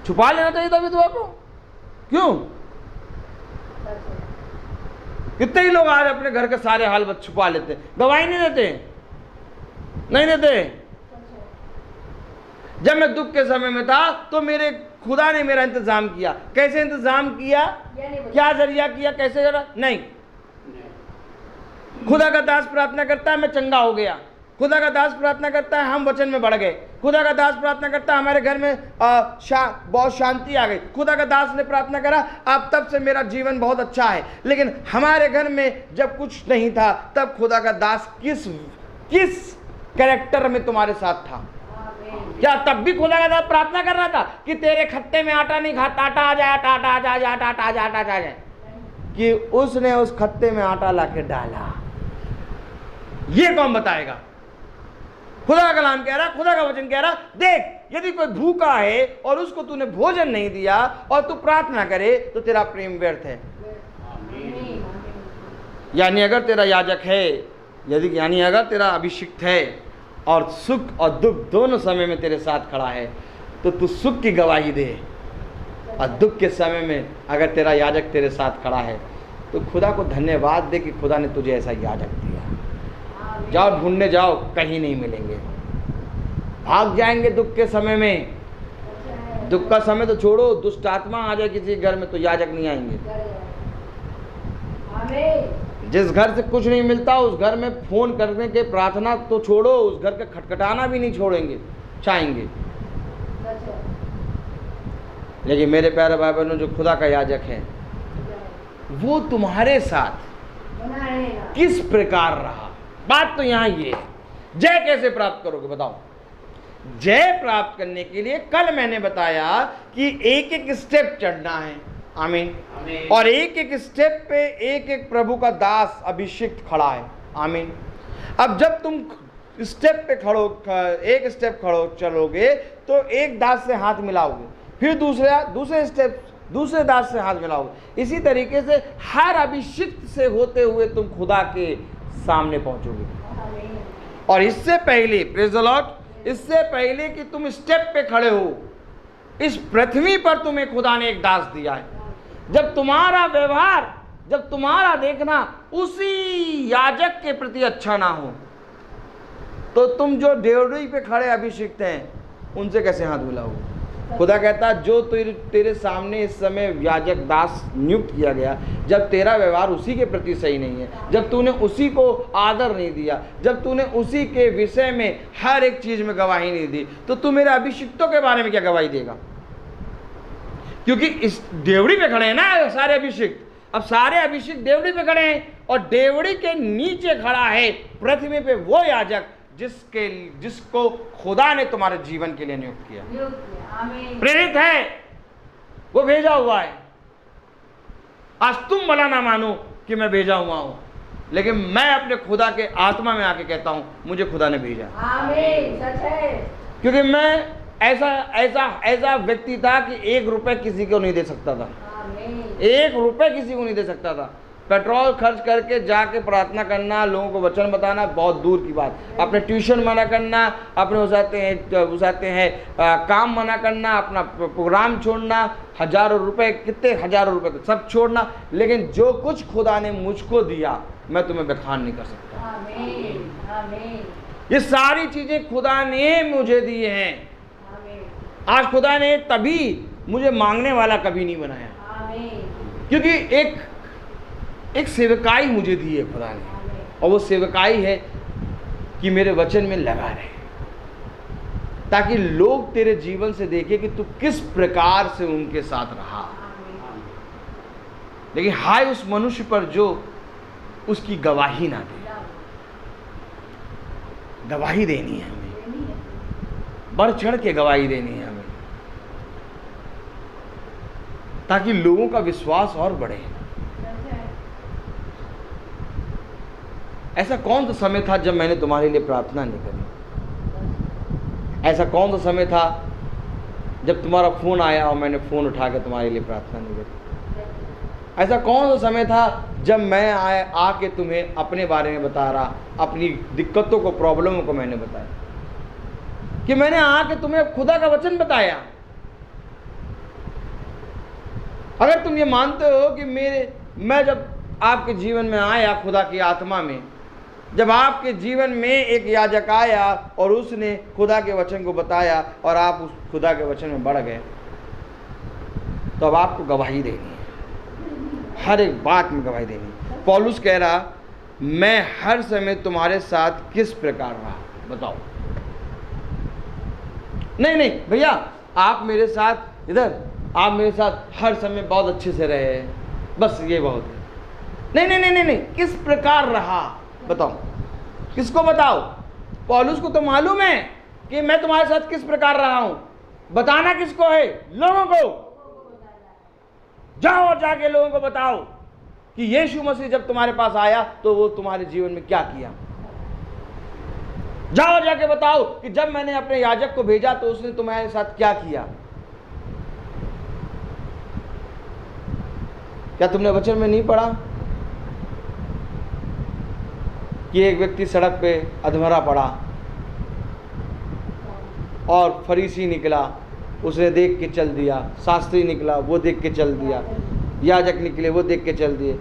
छुपा लेना चाहिए था विधवा को। क्यों? कितने ही लोग आज अपने घर के सारे हाल छुपा लेते, गवाही नहीं देते। जब मैं दुख के समय में था तो मेरे खुदा ने मेरा इंतजाम किया। कैसे इंतजाम किया, क्या जरिया किया, कैसे जरा नहीं। खुदा का दास प्रार्थना करता है मैं चंगा हो गया, खुदा का दास प्रार्थना करता है हम वचन में बढ़ गए, खुदा का दास प्रार्थना करता है हमारे घर में बहुत शांति आ गई, खुदा का दास ने प्रार्थना करा अब तब से मेरा जीवन बहुत अच्छा है। लेकिन हमारे घर में जब कुछ नहीं था तब खुदा का दास किस कैरेक्टर में तुम्हारे साथ था? क्या तब भी खुदा का दास प्रार्थना कर रहा था कि तेरे खत्ते में आटा नहीं खाता, आटा आ जाए, आटा आ जाए, आटा आ जाए, कि उसने उस खत्ते में आटा लाके डाला? ये कौन बताएगा? खुदा का कलाम कह रहा, खुदा का वचन कह रहा, देख यदि कोई भूखा है और उसको तूने भोजन नहीं दिया और तू प्रार्थना करे तो तेरा प्रेम व्यर्थ है। यानी अगर तेरा याजक है, यानी अगर तेरा अभिषिक्त है और सुख और दुख दोनों समय में तेरे साथ खड़ा है तो तू सुख की गवाही दे, और दुख के समय में अगर तेरा याजक तेरे साथ खड़ा है तो खुदा को धन्यवाद दे कि खुदा ने तुझे ऐसा याजक दिया। जाओ ढूंढने जाओ, कहीं नहीं मिलेंगे, भाग जाएंगे दुख के समय में। दुख का समय तो छोड़ो, दुष्ट आत्मा आ जाए किसी घर में तो याजक नहीं आएंगे। जिस घर से कुछ नहीं मिलता उस घर में फोन करने के प्रार्थना तो छोड़ो, उस घर का खटखटाना भी नहीं छोड़ेंगे, चाहेंगे। लेकिन मेरे प्यारे भाई बहनों, जो खुदा का याजक है वो तुम्हारे साथ किस प्रकार रहा? बात तो यहाँ ये है। जय कैसे प्राप्त करोगे बताओ? जय प्राप्त करने के लिए कल मैंने बताया कि एक एक स्टेप चढ़ना है। आमीन। और एक एक स्टेप पे एक एक प्रभु का दास अभिषिक्त खड़ा है। आमीन। अब जब तुम स्टेप पे एक स्टेप खड़ो चलोगे तो एक दास से हाथ मिलाओगे, फिर दूसरे दास से हाथ मिलाओगे। इसी तरीके से हर अभिषिक्त से होते हुए तुम खुदा के सामने पहुंचोगे। और इससे पहले, प्रेज़ द लॉर्ड, इससे पहले कि तुम स्टेप पे खड़े हो, इस पृथ्वी पर तुम्हें खुदा ने एक दास दिया है। जब तुम्हारा व्यवहार, जब तुम्हारा देखना उसी याजक के प्रति अच्छा ना हो तो तुम जो ड्योढ़ी पे खड़े अभिषिक्त हैं उनसे कैसे हाथ मिलाओगे? खुदा कहता जो तेरे सामने इस समय याजक दास नियुक्त किया गया, जब तेरा व्यवहार उसी के प्रति सही नहीं है, जब तूने उसी को आदर नहीं दिया, जब तूने उसी के विषय में हर एक चीज में गवाही नहीं दी, तो तू मेरे अभिषिक्तों के बारे में क्या गवाही देगा? क्योंकि इस डेवड़ी पे खड़े हैं ना सारे अभिषिक्त। अब सारे अभिषिक्त डेवड़ी पे खड़े हैं और डेवड़ी के नीचे खड़ा है पृथ्वी पे वो याजक जिसको खुदा ने तुम्हारे जीवन के लिए नियुक्त किया, प्रेरित है, वो भेजा हुआ है। आज तुम भला ना मानो कि मैं भेजा हुआ हूं, लेकिन मैं अपने खुदा के आत्मा में आके कहता हूं मुझे खुदा ने भेजा। आमीन। सच है। क्योंकि मैं ऐसा ऐसा ऐसा व्यक्ति था कि 1 रुपए किसी को नहीं दे सकता था, 1 रुपए किसी को नहीं दे सकता था। पेट्रोल खर्च करके जाके प्रार्थना करना, लोगों को वचन बताना बहुत दूर की बात। अपने ट्यूशन मना करना, अपने उसाते हैं काम मना करना, अपना प्रोग्राम छोड़ना, हजारों रुपए, कितने हजारों रुपए सब छोड़ना, लेकिन जो कुछ खुदा ने मुझको दिया मैं तुम्हें बखान नहीं कर सकता। आमीन, आमीन। ये सारी चीजें खुदा ने मुझे दी हैं। आज खुदा ने तभी मुझे मांगने वाला कभी नहीं बनाया, क्योंकि एक सेवकाई मुझे दी है खुदा ने, और वो सेवकाई है कि मेरे वचन में लगा रहे, ताकि लोग तेरे जीवन से देखें कि तू किस प्रकार से उनके साथ रहा। लेकिन हाय उस मनुष्य पर जो उसकी गवाही ना दे। गवाही देनी है हमें, बढ़ चढ़ के गवाही देनी है हमें, ताकि लोगों का विश्वास और बढ़े। ऐसा कौन सा समय था जब मैंने तुम्हारे लिए प्रार्थना नहीं करी? ऐसा कौन सा समय था जब तुम्हारा फोन आया और मैंने फोन उठा के तुम्हारे लिए प्रार्थना नहीं करी? ऐसा कौन सा समय था जब मैं आके तुम्हें अपने बारे में बता रहा, अपनी दिक्कतों को, प्रॉब्लमों को मैंने बताया, कि मैंने आके तुम्हें खुदा का वचन बताया? अगर तुम ये मानते हो कि मैं जब आपके जीवन में आया खुदा की आत्मा में, जब आपके जीवन में एक याजक आया और उसने खुदा के वचन को बताया और आप उस खुदा के वचन में बढ़ गए, तो अब आपको गवाही देनी है, हर एक बात में गवाही देनी। पौलुस कह रहा, मैं हर समय तुम्हारे साथ किस प्रकार रहा, बताओ। नहीं भैया, आप मेरे साथ आप मेरे साथ हर समय बहुत अच्छे से रहे, बस ये बहुत है। नहीं, किस प्रकार रहा बताओ। किसको बताओ? पौलुस को तो मालूम है कि मैं तुम्हारे साथ किस प्रकार रहा हूं। बताना किसको है? लोगों को। जाओ और जाके लोगों को बताओ कि यीशु मसीह जब तुम्हारे पास आया तो वो तुम्हारे जीवन में क्या किया। जाओ और जाके बताओ कि जब मैंने अपने याजक को भेजा तो उसने तुम्हारे साथ क्या किया। क्या तुमने वचन में नहीं पढ़ा कि एक व्यक्ति सड़क पे अधमरा पड़ा और फरीसी निकला, उसने देख के चल दिया, शास्त्री निकला, वो देख के चल दिया, याजक निकले, वो देख के चल दिए,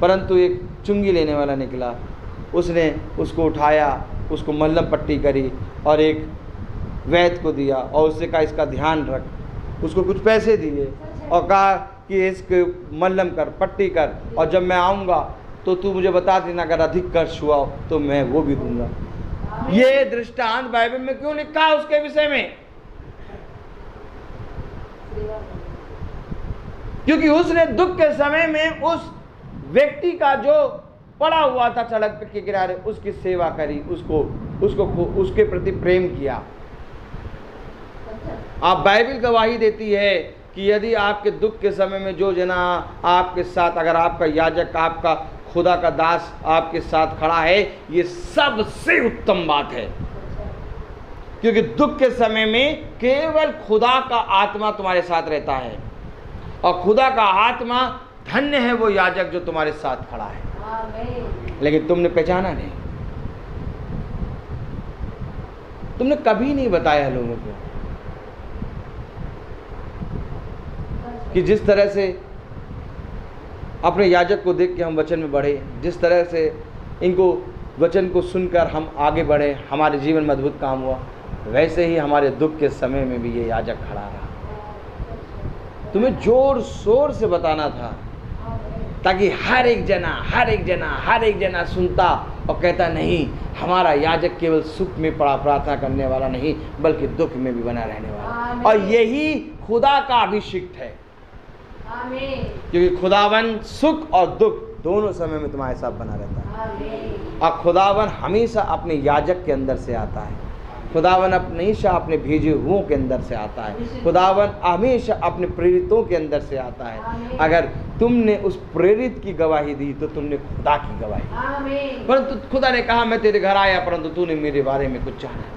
परंतु एक चुंगी लेने वाला निकला, उसने उसको उठाया, उसको मल्लम पट्टी करी और एक वैद्य को दिया और उसने कहा इसका ध्यान रख, उसको कुछ पैसे दिए और कहा कि इसके मल्लम कर, पट्टी कर, और जब मैं आऊँगा तो तू मुझे बता देना, अगर अधिक कष्ट हुआ तो मैं वो भी दूंगा। ये दृष्टांत बाइबल में क्यों लिखा है उसके विषय में? क्योंकि उसने दुख के समय में उस व्यक्ति का जो पड़ा हुआ था सड़क के किनारे, उसकी सेवा करी, उसके प्रति प्रेम किया। आप बाइबल गवाही देती है कि यदि आपके दुख के समय में जो जना आपके साथ, अगर आपका याजक, आपका खुदा का दास आपके साथ खड़ा है, ये सबसे उत्तम बात है। क्योंकि दुख के समय में केवल खुदा का आत्मा तुम्हारे साथ रहता है, और खुदा का आत्मा, धन्य है वो याजक जो तुम्हारे साथ खड़ा है। लेकिन तुमने पहचाना नहीं, तुमने कभी नहीं बताया लोगों को कि जिस तरह से अपने याजक को देख के हम वचन में बढ़े, जिस तरह से इनको वचन को सुनकर हम आगे बढ़े, हमारे जीवन में अद्भुत काम हुआ, वैसे ही हमारे दुख के समय में भी ये याजक खड़ा रहा। तुम्हें जोर शोर से बताना था ताकि हर एक जना सुनता और कहता, नहीं, हमारा याजक केवल सुख में पड़ा प्रार्थना करने वाला नहीं, बल्कि दुख में भी बना रहने वाला। और यही खुदा का अभिषिक्त है, क्योंकि खुदावन सुख और दुख दोनों समय में तुम्हारे साथ बना रहता है। और खुदावन हमेशा अपने याजक के अंदर से आता है, खुदावन हमेशा अपने भेजे हुओं के अंदर से आता है, खुदावन हमेशा अपने प्रेरितों के अंदर से आता है। अगर तुमने उस प्रेरित की गवाही दी तो तुमने खुदा की गवाही। परंतु खुदा ने कहा, मैं तेरे घर आया परंतु तूने मेरे बारे में कुछ जाना नहीं।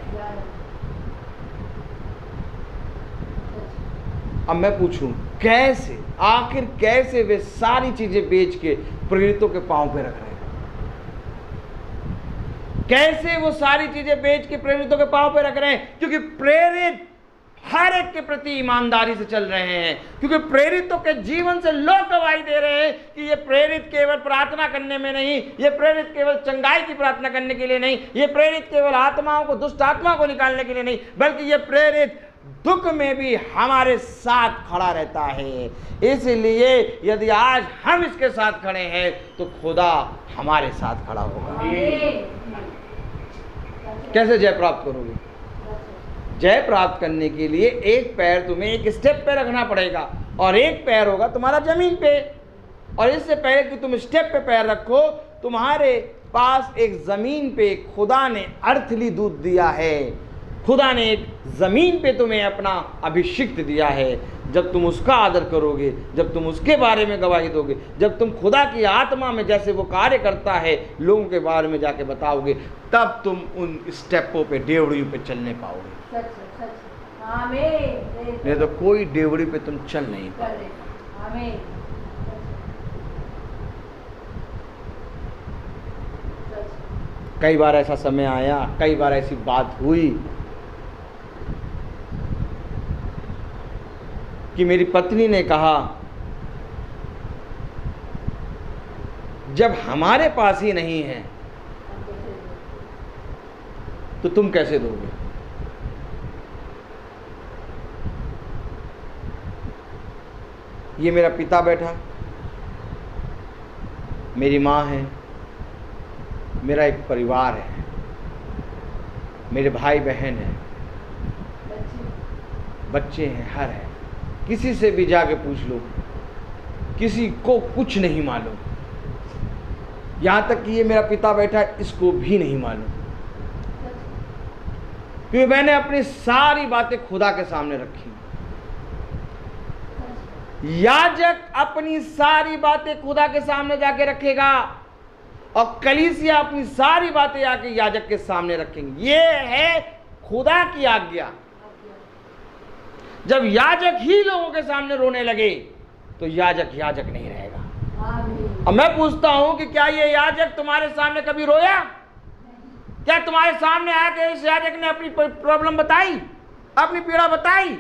अब मैं पूछूं, कैसे, आखिर कैसे वे सारी चीजें बेच के प्रेरितों के पांव पे रख रहे हैं? कैसे वो सारी चीजें बेच के प्रेरितों के पांव पे रख रहे हैं? क्योंकि प्रेरित हर एक के प्रति ईमानदारी से चल रहे हैं, क्योंकि प्रेरितों के जीवन से लोग गवाही दे रहे हैं कि ये प्रेरित केवल प्रार्थना करने में नहीं, ये प्रेरित केवल चंगाई की प्रार्थना करने के लिए नहीं, ये प्रेरित केवल आत्माओं को, दुष्ट आत्मा को निकालने के लिए नहीं, बल्कि ये प्रेरित दुख में भी हमारे साथ खड़ा रहता है। इसलिए यदि आज हम इसके साथ खड़े हैं तो खुदा हमारे साथ खड़ा होगा। कैसे जय प्राप्त करोगे? जय प्राप्त करने के लिए एक पैर तुम्हें एक स्टेप पे रखना पड़ेगा और एक पैर होगा तुम्हारा जमीन पे। और इससे पहले कि तुम स्टेप पे पैर रखो, तुम्हारे पास एक जमीन पे खुदा ने अर्थली दूध दिया है। खुदा ने एक जमीन पे तुम्हें अपना अभिषिक्त दिया है। जब तुम उसका आदर करोगे, जब तुम उसके बारे में गवाही दोगे, जब तुम खुदा की आत्मा में जैसे वो कार्य करता है लोगों के बारे में जाके बताओगे, तब तुम उन स्टेपों पे, डेवड़ियों पे चलने पाओगे। नहीं तो कोई डेवड़ी पे तुम चल नहीं पाओगे। कई बार ऐसा समय आया, कई बार ऐसी बात हुई कि मेरी पत्नी ने कहा, जब हमारे पास ही नहीं है तो तुम कैसे दोगे? ये मेरा पिता बैठा, मेरी माँ है, मेरा एक परिवार है, मेरे भाई बहन हैं, बच्चे हैं, हर है। किसी से भी जाके पूछ लो, किसी को कुछ नहीं मालूम। यहाँ तक कि ये मेरा पिता बैठा है, इसको भी नहीं मालूम, क्योंकि मैंने अपनी सारी बातें खुदा के सामने रखी। याजक अपनी सारी बातें खुदा के सामने जाके रखेगा और कलीसिया अपनी सारी बातें आके याजक के सामने रखेंगे। ये है खुदा की आज्ञा। जब याजक ही लोगों के सामने रोने लगे तो याजक याजक नहीं रहेगा। अब मैं पूछता हूं कि क्या ये याजक तुम्हारे सामने कभी रोया? क्या तुम्हारे सामने आया कि इस याजक ने अपनी प्रॉब्लम बताई, अपनी पीड़ा बताई?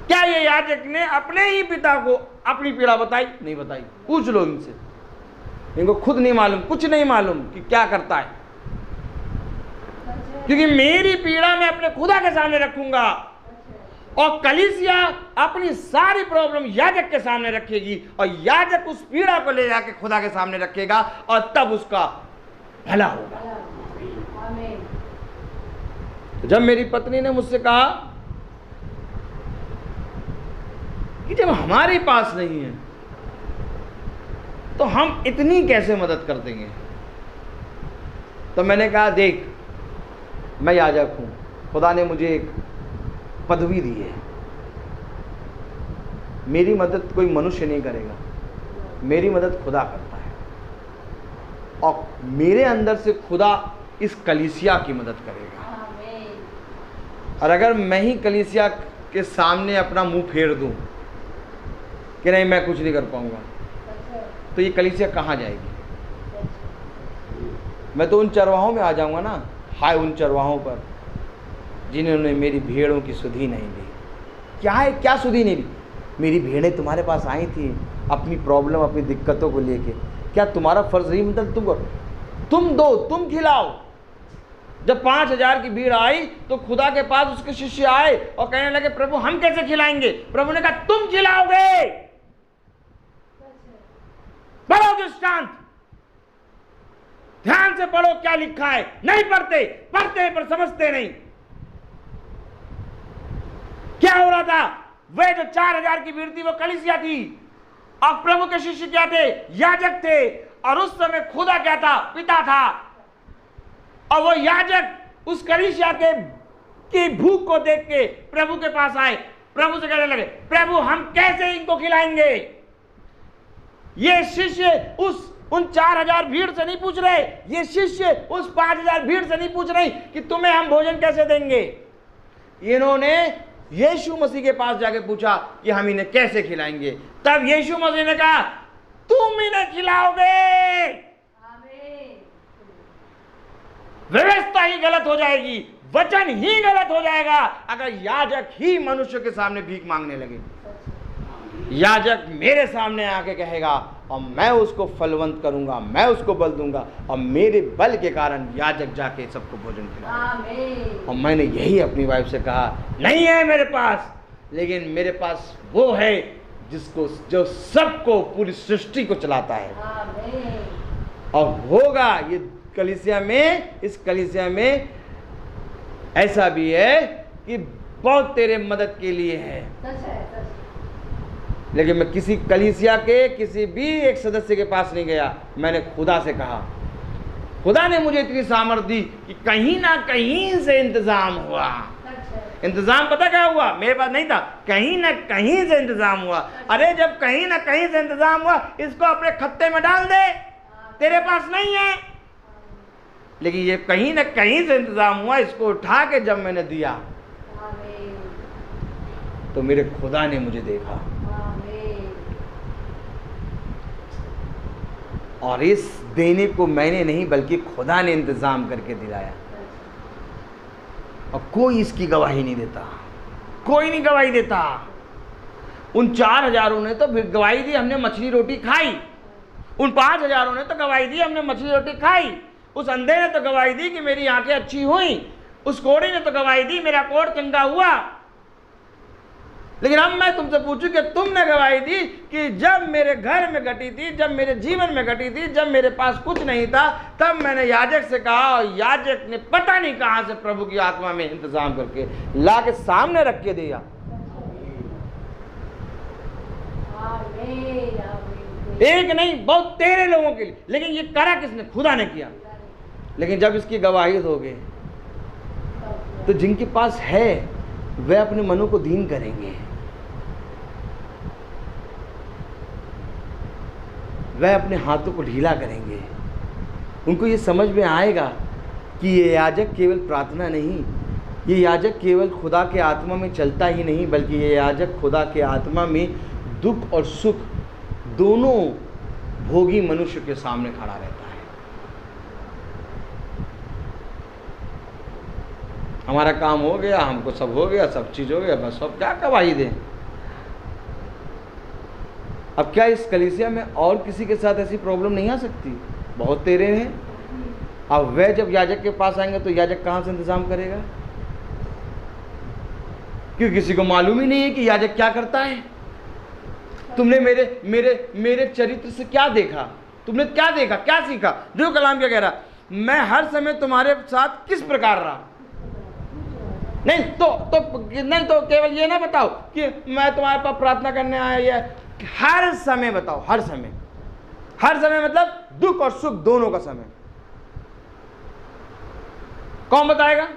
क्या ये याजक ने अपने ही पिता को अपनी पीड़ा बताई? नहीं बताई। पूछ लो इनसे, इनको खुद नहीं मालूम, कुछ नहीं मालूम कि क्या करता है। क्योंकि मेरी पीड़ा मैं अपने खुदा के सामने रखूंगा और कलीसिया अपनी सारी प्रॉब्लम याजक के सामने रखेगी और याजक उस पीड़ा को ले जाके खुदा के सामने रखेगा और तब उसका भला होगा। तो जब मेरी पत्नी ने मुझसे कहा कि जब हमारे पास नहीं है तो हम इतनी कैसे मदद कर देंगे, तो मैंने कहा, देख, मैं याजक हूं, खुदा ने मुझे एक पदवी दी है। मेरी मदद कोई मनुष्य नहीं करेगा, मेरी मदद खुदा करता है और मेरे अंदर से खुदा इस कलीसिया की मदद करेगा। और अगर मैं ही कलीसिया के सामने अपना मुंह फेर दूं कि नहीं मैं कुछ नहीं कर पाऊंगा, तो ये कलीसिया कहाँ जाएगी? मैं तो उन चरवाहों में आ जाऊंगा ना। हाय उन चरवाहों पर जिन्होंने मेरी भेड़ों की सुधि नहीं ली। क्या है, क्या सुधि नहीं ली? मेरी भेड़ें तुम्हारे पास आई थी अपनी प्रॉब्लम, अपनी दिक्कतों को लेके। क्या तुम्हारा फर्ज नहीं मतलब तुम दो, तुम खिलाओ? जब 5000 की भीड़ आई तो खुदा के पास उसके शिष्य आए और कहने लगे, प्रभु हम कैसे खिलाएंगे? प्रभु ने कहा, तुम खिलाओगे। पढ़ो दृष्टांत, ध्यान से पढ़ो क्या लिखा है। नहीं पढ़ते, पढ़ते हैं पर समझते नहीं। क्या हो रहा था? वे जो 4000 की भीड़ थी वो कलीसिया थी और प्रभु के शिष्य क्या थे? याजक थे। और उस समय खुदा क्या था? पिता था। और वो याजक उस कलीसिया की भूख को देख के प्रभु के पास आए, प्रभु से कहने लगे, प्रभु हम कैसे इनको खिलाएंगे? ये शिष्य उन 4000 भीड़ से नहीं पूछ रहे, ये शिष्य उस 5000 भीड़ से नहीं पूछ रहे कि तुम्हें हम भोजन कैसे देंगे। इन्होंने यीशु मसीह के पास जाके पूछा कि हम इन्हें कैसे खिलाएंगे। तब यीशु मसीह ने कहा तुम इन्हें खिलाओगे। व्यवस्था ही गलत हो जाएगी, वचन ही गलत हो जाएगा अगर याजक ही मनुष्य के सामने भीख मांगने लगे। याजक मेरे सामने आके कहेगा और मैं उसको फलवंत करूंगा, मैं उसको बल दूंगा और मेरे बल के कारण याजक जाके सबको भोजन खिलाएगा। और मैंने यही अपनी वाइफ से कहा, नहीं है मेरे पास, लेकिन मेरे पास वो है जो सबको, पूरी सृष्टि को चलाता है। और होगा ये कलीसिया में, इस कलीसिया में ऐसा भी है कि बहुत तेरे मदद के लिए है। लेकिन मैं किसी कलीसिया के किसी भी एक सदस्य के पास नहीं गया, मैंने खुदा से कहा। खुदा ने मुझे इतनी सामर्थ्य दी कि कहीं ना कहीं से इंतजाम हुआ। इंतजाम पता क्या हुआ? मेरे पास नहीं था, कहीं ना कहीं से इंतजाम हुआ। अरे जब कहीं ना कहीं से इंतजाम हुआ, इसको अपने खत्ते में डाल दे, तेरे पास नहीं है। लेकिन ये कहीं ना कहीं से इंतजाम हुआ, इसको उठा के जब मैंने दिया तो मेरे खुदा ने मुझे देखा और इस देने को मैंने नहीं बल्कि खुदा ने इंतजाम करके दिलाया। और कोई इसकी गवाही नहीं देता, कोई नहीं गवाही देता। उन 4000 ने तो गवाही दी हमने मछली रोटी खाई, उन 5000 ने तो गवाही दी हमने मछली रोटी खाई, उस अंधे ने तो गवाही दी कि मेरी आंखें अच्छी हुई, उस कोढ़ी ने तो गवाही दी मेरा कोढ़ चंगा हुआ। लेकिन अब मैं तुमसे पूछूं कि तुमने गवाही दी कि जब मेरे घर में घटी थी, जब मेरे जीवन में घटी थी, जब मेरे पास कुछ नहीं था, तब मैंने याजक से कहा और याजक ने पता नहीं कहां से प्रभु की आत्मा में इंतजाम करके ला के सामने रख के दिया। एक नहीं, बहुत तेरे लोगों के लिए। लेकिन ये करा किसने? खुदा ने किया। लेकिन जब इसकी गवाही दोगे तो जिनके पास है वे अपने मनों को दीन करेंगे, वह अपने हाथों को ढीला करेंगे। उनको ये समझ में आएगा कि ये याजक केवल प्रार्थना नहीं, ये याजक केवल खुदा के आत्मा में चलता ही नहीं, बल्कि ये याजक खुदा के आत्मा में दुख और सुख दोनों भोगी मनुष्य के सामने खड़ा रहता है। हमारा काम हो गया, हमको सब हो गया, सब चीज़ हो गया, बस अब क्या गवाही दें। अब क्या इस कलीसिया में और किसी के साथ ऐसी प्रॉब्लम नहीं आ सकती? बहुत तेरे हैं। अब वह जब याजक के पास आएंगे तो याजक कहाँ से इंतजाम करेगा? क्योंकि किसी को मालूम ही नहीं है कि याजक क्या करता है। तुमने मेरे मेरे मेरे चरित्र से क्या देखा? तुमने क्या देखा, क्या सीखा? देखो कलाम क्या कह रहा, मैं हर समय तुम्हारे साथ किस प्रकार रहा। नहीं तो केवल ये ना बताओ कि मैं तुम्हारे पास प्रार्थना करने आया, हर समय बताओ। हर समय मतलब दुख और सुख दोनों का समय। कौन बताएगा?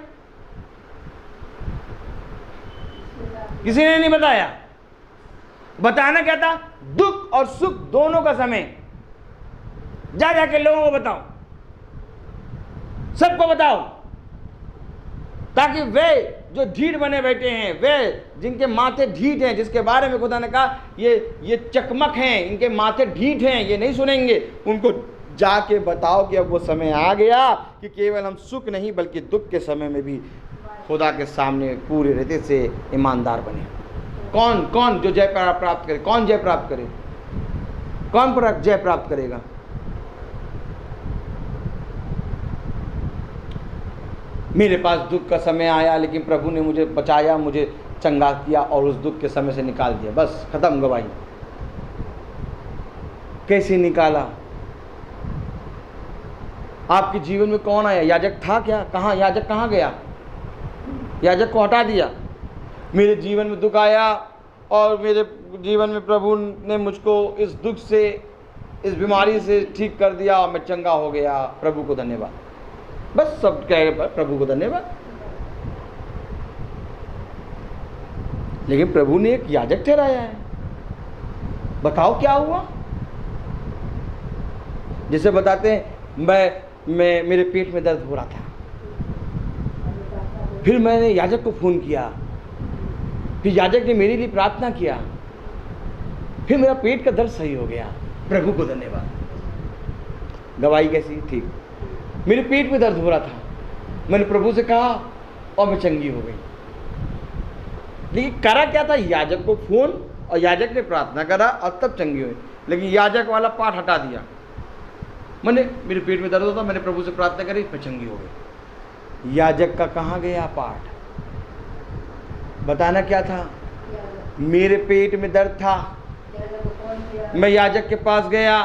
किसी ने नहीं बताया। बताना क्या था? दुख और सुख दोनों का समय। जाके लोगों को बताओ, सबको बताओ, ताकि वे जो ढीठ बने बैठे हैं, वे जिनके माथे ढीठ हैं, जिसके बारे में खुदा ने कहा ये चकमक हैं, इनके माथे ढीठ हैं, ये नहीं सुनेंगे, उनको जाके बताओ कि अब वो समय आ गया कि केवल हम सुख नहीं बल्कि दुख के समय में भी खुदा के सामने पूरे हृदय से ईमानदार बने। कौन जो जय प्राप्त करे? कौन जय प्राप्त करे? कौन जय प्राप्त करेगा? मेरे पास दुख का समय आया, लेकिन प्रभु ने मुझे बचाया, मुझे चंगा किया और उस दुख के समय से निकाल दिया। बस खत्म गवाही। कैसे निकाला? आपके जीवन में कौन आया? याजक था क्या? कहाँ याजक कहाँ गया? याजक को हटा दिया। मेरे जीवन में दुख आया और मेरे जीवन में प्रभु ने मुझको इस दुख से, इस बीमारी से ठीक कर दिया और मैं चंगा हो गया। प्रभु को धन्यवाद। बस सब कहे प्रभु को धन्यवाद। लेकिन प्रभु ने एक याजक ठहराया है। बताओ क्या हुआ? जैसे बताते हैं मैं मेरे पेट में दर्द हो रहा था, फिर मैंने याजक को फोन किया फिर याजक ने मेरे लिए प्रार्थना किया, फिर मेरा पेट का दर्द सही हो गया। प्रभु को धन्यवाद। गवाही कैसी? ठीक। मेरे पेट में दर्द हो रहा था, मैंने प्रभु से कहा और मैं चंगी हो गई। लेकिन करा क्या था? याजक को फोन, और याजक ने प्रार्थना करा और तब चंगी हुई। लेकिन याजक वाला पाठ हटा दिया। मेरे पेट में दर्द होता, मैंने प्रभु से प्रार्थना करी, फिर चंगी हो गई। याजक का कहाँ गया पाठ? बताना क्या था? मेरे पेट में दर्द था, मैं याजक के पास गया,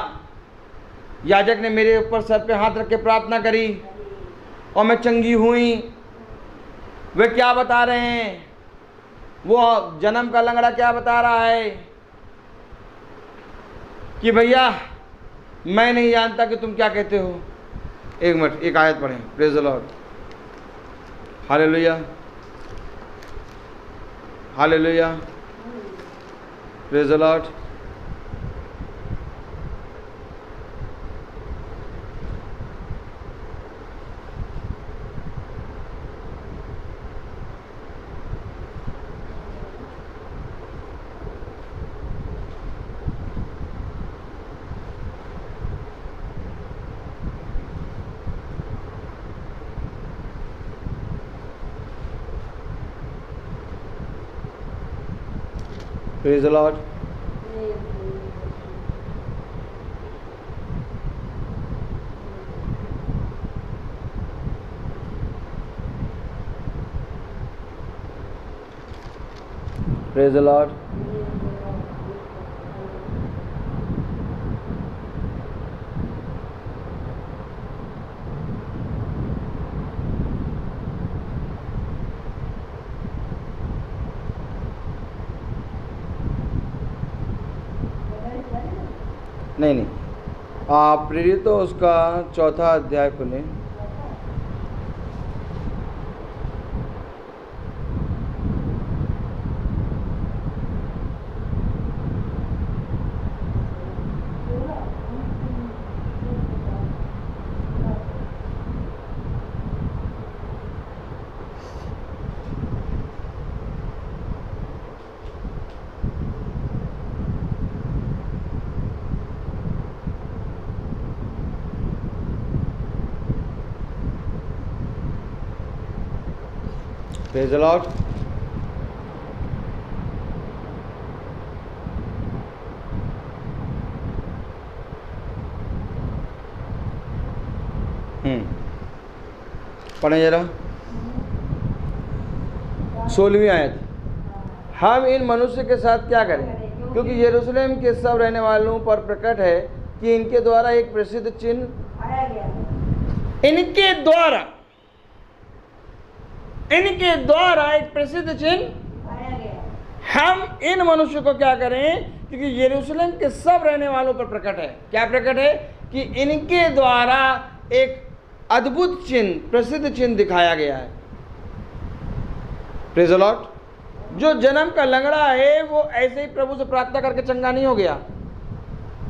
याजक ने मेरे ऊपर सर पे हाथ रख के प्रार्थना करी और मैं चंगी हुई। वे क्या बता रहे हैं? वो जन्म का लंगड़ा क्या बता रहा है कि भैया मैं नहीं जानता कि तुम क्या कहते हो। एक मिनट, एक आयत पढ़ें। Praise the Lord, hallelujah, hallelujah, praise the Lord. Praise the Lord. Praise the Lord. नहीं, आप प्रेरित तो उसका 4था अध्याय खुले। Praise the Lord. पढ़े जरा 16वीं आयत। हम इन मनुष्य के साथ क्या करें, क्योंकि यरूशलेम के सब रहने वालों पर प्रकट है कि इनके द्वारा एक प्रसिद्ध चिन्ह आया गया है। इनके द्वारा एक प्रसिद्ध चिन्ह आया गया। हम इन मनुष्य को क्या करें, क्योंकि यरूशलेम के सब रहने वालों पर प्रकट है। क्या प्रकट है? कि इनके द्वारा एक अद्भुत चिन्ह, प्रसिद्ध चिन्ह दिखाया गया है। Praise the Lord. जो जन्म का लंगड़ा है वो ऐसे ही प्रभु से प्रार्थना करके चंगा नहीं हो गया।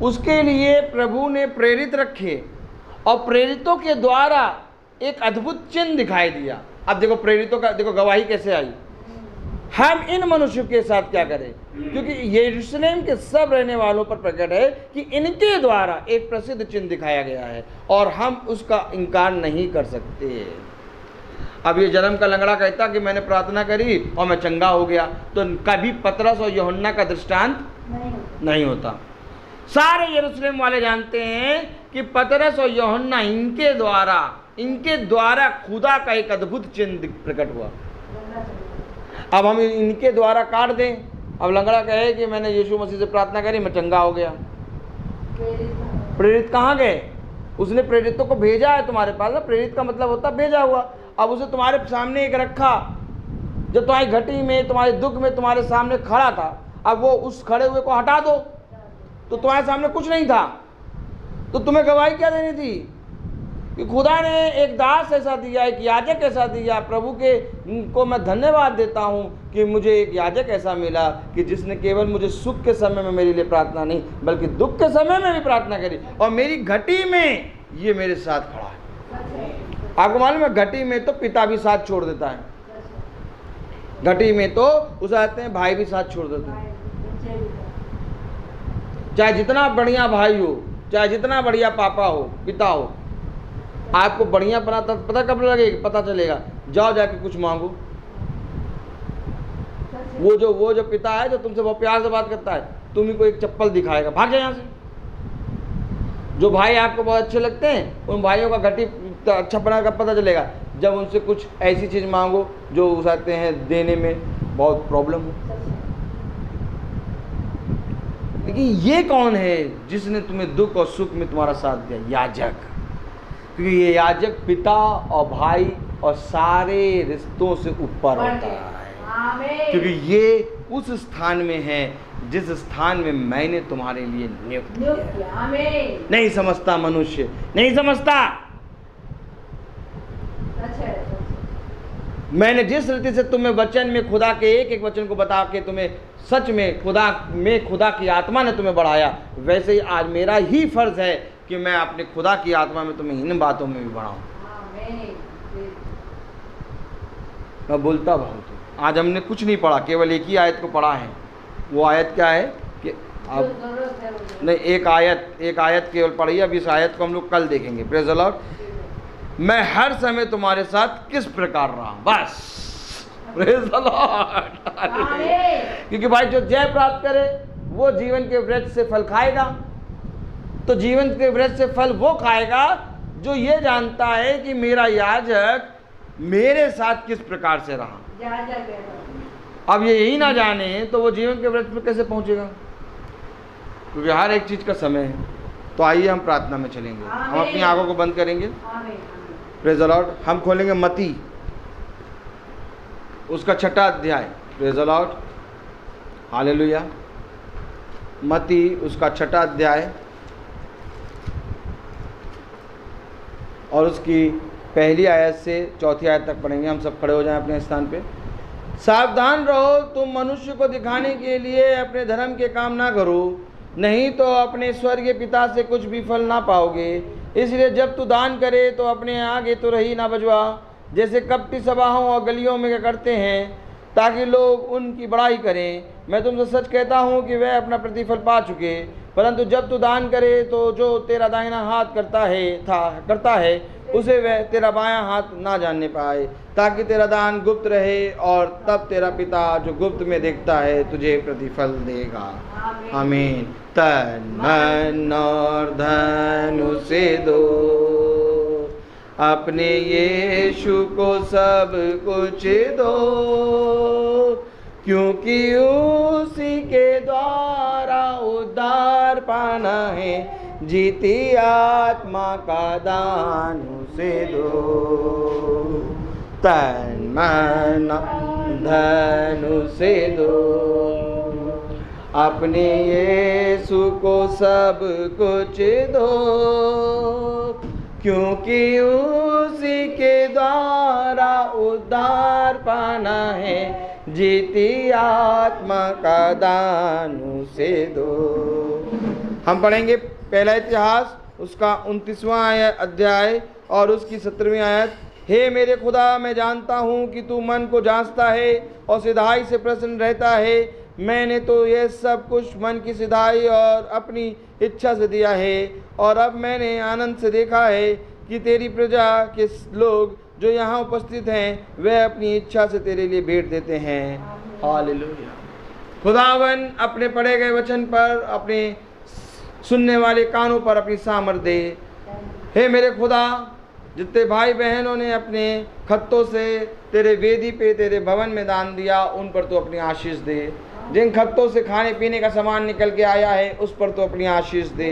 उसके लिए प्रभु ने प्रेरित रखे और प्रेरितों के द्वारा एक अद्भुत चिन्ह दिखाई दिया। अब देखो प्रेरितों का, देखो गवाही कैसे आई। हम इन मनुष्यों के साथ क्या करें, क्योंकि यरूशलेम के सब रहने वालों पर प्रकट है कि इनके द्वारा एक प्रसिद्ध चिन्ह दिखाया गया है और हम उसका इनकार नहीं कर सकते। अब ये जन्म का लंगड़ा कहता कि मैंने प्रार्थना करी और मैं चंगा हो गया, तो कभी पतरस और यूहन्ना का दृष्टांत नहीं होता। सारे यरूशलेम वाले जानते हैं कि पतरस और यूहन्ना इनके द्वारा खुदा का एक अद्भुत चिन्ह प्रकट हुआ। अब हम इनके द्वारा काट दें। अब लंगड़ा कहे कि मैंने यीशु मसीह से प्रार्थना करी, मैं चंगा हो गया। प्रेरित कहाँ गए? उसने प्रेरितों को भेजा है तुम्हारे पास। प्रेरित का मतलब होता है भेजा हुआ। अब उसे तुम्हारे सामने एक रखा, जो तुम्हारी घटी में, तुम्हारे दुख में तुम्हारे सामने खड़ा था। अब वो उस खड़े हुए को हटा दो तो तुम्हारे सामने कुछ नहीं था, तो तुम्हें गवाही क्या देनी थी? कि खुदा ने एक दास ऐसा दिया, एक याजक ऐसा दिया। प्रभु को मैं धन्यवाद देता हूँ कि मुझे एक याजक ऐसा मिला कि जिसने केवल मुझे सुख के समय में मेरे लिए प्रार्थना नहीं बल्कि दुख के समय में भी प्रार्थना करी, और मेरी घटी में ये मेरे साथ खड़ा है। आपको मालूम है घटी में तो पिता भी साथ छोड़ देता है। घटी में तो उसे आते हैं भाई भी साथ छोड़ देते हैं। चाहे जितना बढ़िया भाई हो, चाहे जितना बढ़िया पापा हो, पिता हो, आपको बढ़िया बनाता पता कब लगेगा, पता चलेगा जाओ जाके कुछ मांगो। वो जो पिता है जो तुमसे बहुत प्यार से बात करता है, तुम्ही को एक चप्पल दिखाएगा, भाग जाए यहाँ से। जो भाई आपको बहुत अच्छे लगते हैं, उन भाइयों का घटी अच्छा बना का पता चलेगा जब उनसे कुछ ऐसी चीज मांगो जो उसाते हैं देने में बहुत प्रॉब्लम हो। लेकिन ये कौन है जिसने तुम्हें दुख और सुख में तुम्हारा साथ दिया? याजक। क्योंकि ये याजक पिता और भाई और सारे रिश्तों से ऊपर होता है, क्योंकि ये उस स्थान में है जिस स्थान में मैंने तुम्हारे लिए नियुक्त किया। नहीं समझता मनुष्य, नहीं समझता। मैंने जिस रीति से तुम्हें वचन में खुदा के एक एक वचन को बता के तुम्हें सच में खुदा की आत्मा ने तुम्हें बढ़ाया, वैसे ही आज मेरा ही फर्ज है कि मैं अपने खुदा की आत्मा में तुम्हें इन बातों में भी बढ़ाऊं। मैं बोलता बहुत हूँ। आज हमने कुछ नहीं पढ़ा, केवल एक ही आयत को पढ़ा है। वो आयत क्या है कि अब नहीं, एक आयत केवल पढ़ी। अब इस आयत को हम लोग कल देखेंगे। Praise the Lord. मैं हर समय तुम्हारे साथ किस प्रकार रहा, बस। Praise the Lord. क्योंकि भाई जो जय प्राप्त करे वो जीवन के वृक्ष से फल खाएगा। तो जीवन के वृक्ष से फल वो खाएगा जो ये जानता है कि मेरा याजक मेरे साथ किस प्रकार से रहा। अब ये यही ना जाने तो वो जीवन के वृक्ष पर कैसे पहुंचेगा? क्योंकि हर एक चीज का समय है। तो आइए हम प्रार्थना में चलेंगे। हम अपनी आंखों को बंद करेंगे। Praise the Lord. हम खोलेंगे मत्ती उसका 6वां अध्याय। Praise the Lord. हालेलुया। मत्ती उसका 6वां अध्याय और उसकी पहली आयत से 4थी आयत तक पढ़ेंगे। हम सब खड़े हो जाएं अपने स्थान पे। सावधान रहो, तुम मनुष्य को दिखाने के लिए अपने धर्म के काम ना करो, नहीं तो अपने स्वर्गीय पिता से कुछ भी फल ना पाओगे। इसलिए जब तू दान करे तो अपने आगे तो रही ना बजवा, जैसे कपटी सभाओं और गलियों में करते हैं, ताकि लोग उनकी बड़ाई करें। मैं तुमसे सच कहता हूँ कि वह अपना प्रतिफल पा चुके। परंतु जब तू दान करे तो जो तेरा दाहिना हाथ करता है उसे वह तेरा बायां हाथ ना जानने पाए, ताकि तेरा दान गुप्त रहे, और तब तेरा पिता जो गुप्त में देखता है तुझे प्रतिफल देगा। आमीन। तन मन और धन उसे दो, अपने यीशु को सब कुछ दो, क्योंकि उसी के द्वारा उद्धार पाना है। जीती आत्मा का दान उसे दो, तन मन धन उसे दो, अपने यीशु को सब कुछ दो, क्योंकि उसी के द्वारा उद्धार पाना है। जीती आत्मा का दान उसे दो। हम पढ़ेंगे पहला इतिहास उसका 29वां अध्याय और उसकी 17वीं आयत। हे मेरे खुदा, मैं जानता हूँ कि तू मन को जांचता है और सिधाई से प्रसन्न रहता है। मैंने तो यह सब कुछ मन की सिधाई और अपनी इच्छा से दिया है, और अब मैंने आनंद से देखा है कि तेरी प्रजा के लोग जो यहाँ उपस्थित हैं वह अपनी इच्छा से तेरे लिए भेंट देते हैं। हालेलुया। खुदावन अपने पढ़े गए वचन पर, अपने सुनने वाले कानों पर अपनी सामर्थ दे। हे मेरे खुदा, जितने भाई बहनों ने अपने खत्तों से तेरे वेदी पे, तेरे भवन में दान दिया, उन पर तो अपनी आशीष दे। जिन खत्तों से खाने पीने का सामान निकल के आया है उस पर तो अपनी आशीष दे।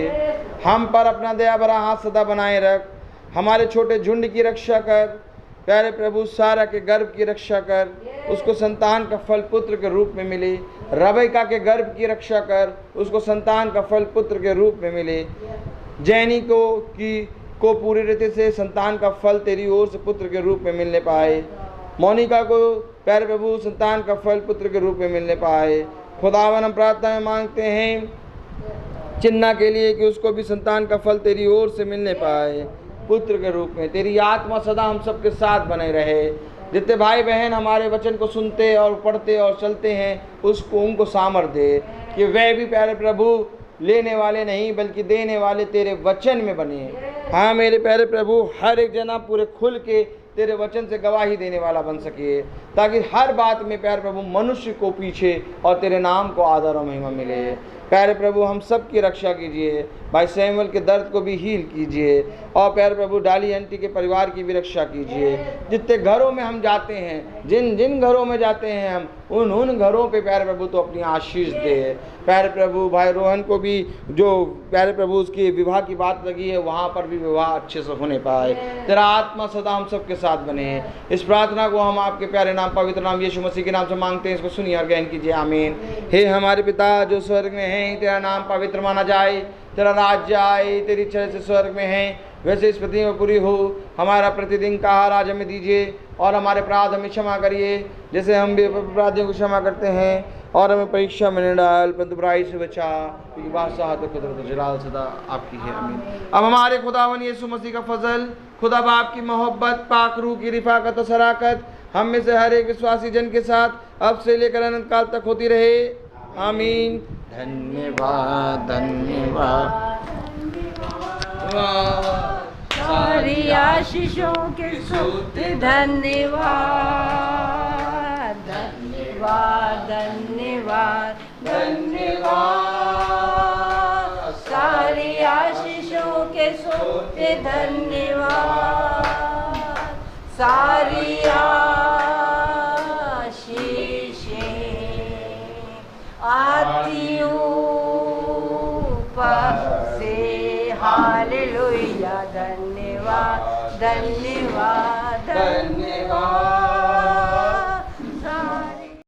हम पर अपना दया भरा हाथ सदा बनाए रख। हमारे छोटे झुंड की रक्षा कर प्यारे प्रभु। सारा के गर्भ की रक्षा कर, उसको संतान का फल पुत्र के रूप में मिले। रबेका के गर्भ की रक्षा कर, उसको संतान का फल पुत्र के रूप में मिले। जैनी को पूरी रीति से संतान का फल तेरी ओर से पुत्र के रूप में मिलने पाए। मोनिका को प्यारे प्रभु संतान का फल पुत्र के रूप में मिलने पाए। खुदावन हम प्रार्थना में मांगते हैं चिन्ना के लिए कि उसको भी संतान का फल तेरी ओर से मिलने पाए पुत्र के रूप में। तेरी आत्मा सदा हम सबके साथ बने रहे। जितने भाई बहन हमारे वचन को सुनते और पढ़ते और चलते हैं, उसको उनको सामर्थ्य दे कि वे भी प्यारे प्रभु लेने वाले नहीं बल्कि देने वाले तेरे वचन में बने। हाँ मेरे प्यारे प्रभु, हर एक जना पूरे खुल के तेरे वचन से गवाही देने वाला बन सके, ताकि हर बात में प्यारे प्रभु मनुष्य को पीछे और तेरे नाम को आदर और महिमा मिले। प्यारे प्रभु हम सब की रक्षा कीजिए, भाई सैमुअल के दर्द को भी हील कीजिए, और प्यारे प्रभु डाली आंटी के परिवार की भी रक्षा कीजिए। जितने घरों में हम जाते हैं, जिन जिन घरों में जाते हैं हम, उन घरों पे प्यारे प्रभु तो अपनी आशीष दे। प्यारे प्रभु भाई रोहन को भी जो प्यारे प्रभु उसकी विवाह की बात लगी है, वहाँ पर भी विवाह अच्छे से होने पाए। तेरा आत्मा सदा हम सबके साथ बने। इस प्रार्थना को हम आपके प्यारे नाम पवित्र नाम यीशु मसीह के नाम से मांगते हैं, इसको सुनिए और ग्रहण कीजिए। आमीन। हे हमारे पिता जो स्वर्ग में हैं, तेरा नाम पवित्र माना जाए, तेरा राज्य आए, तेरी इच्छा जैसे स्वर्ग में है वैसे इस पृथ्वी में पूरी हो। हमारा प्रतिदिन का आहार आज हमें दीजिए, और हमारे अपराध हमें क्षमा करिए जैसे हम भी अपराधियों को क्षमा करते हैं, और हमें परीक्षा में न डाल परंतु बुराई से बचा, क्योंकि बादशाह तो कुदरत जलाल सदा आपकी है। आमीन। अब हमारे खुदावन यीशु मसीह का फजल, खुदा बाप की मोहब्बत, पाक रूह की रिफाकत और शराकत हम में से हर एक विश्वासी जन के साथ अब से लेकर अनंत काल तक होती रहे। आमीन। धन्यवाद धन्यवाद सारी आशीषों के सूत्र धन्यवाद धन्यवाद धन्यवाद धन्यवाद। सारी आशीषों के सूत्र धन्यवाद। सारी आती ऊपर से हालेलुया। धन्यवाद धन्यवाद धन्यवाद।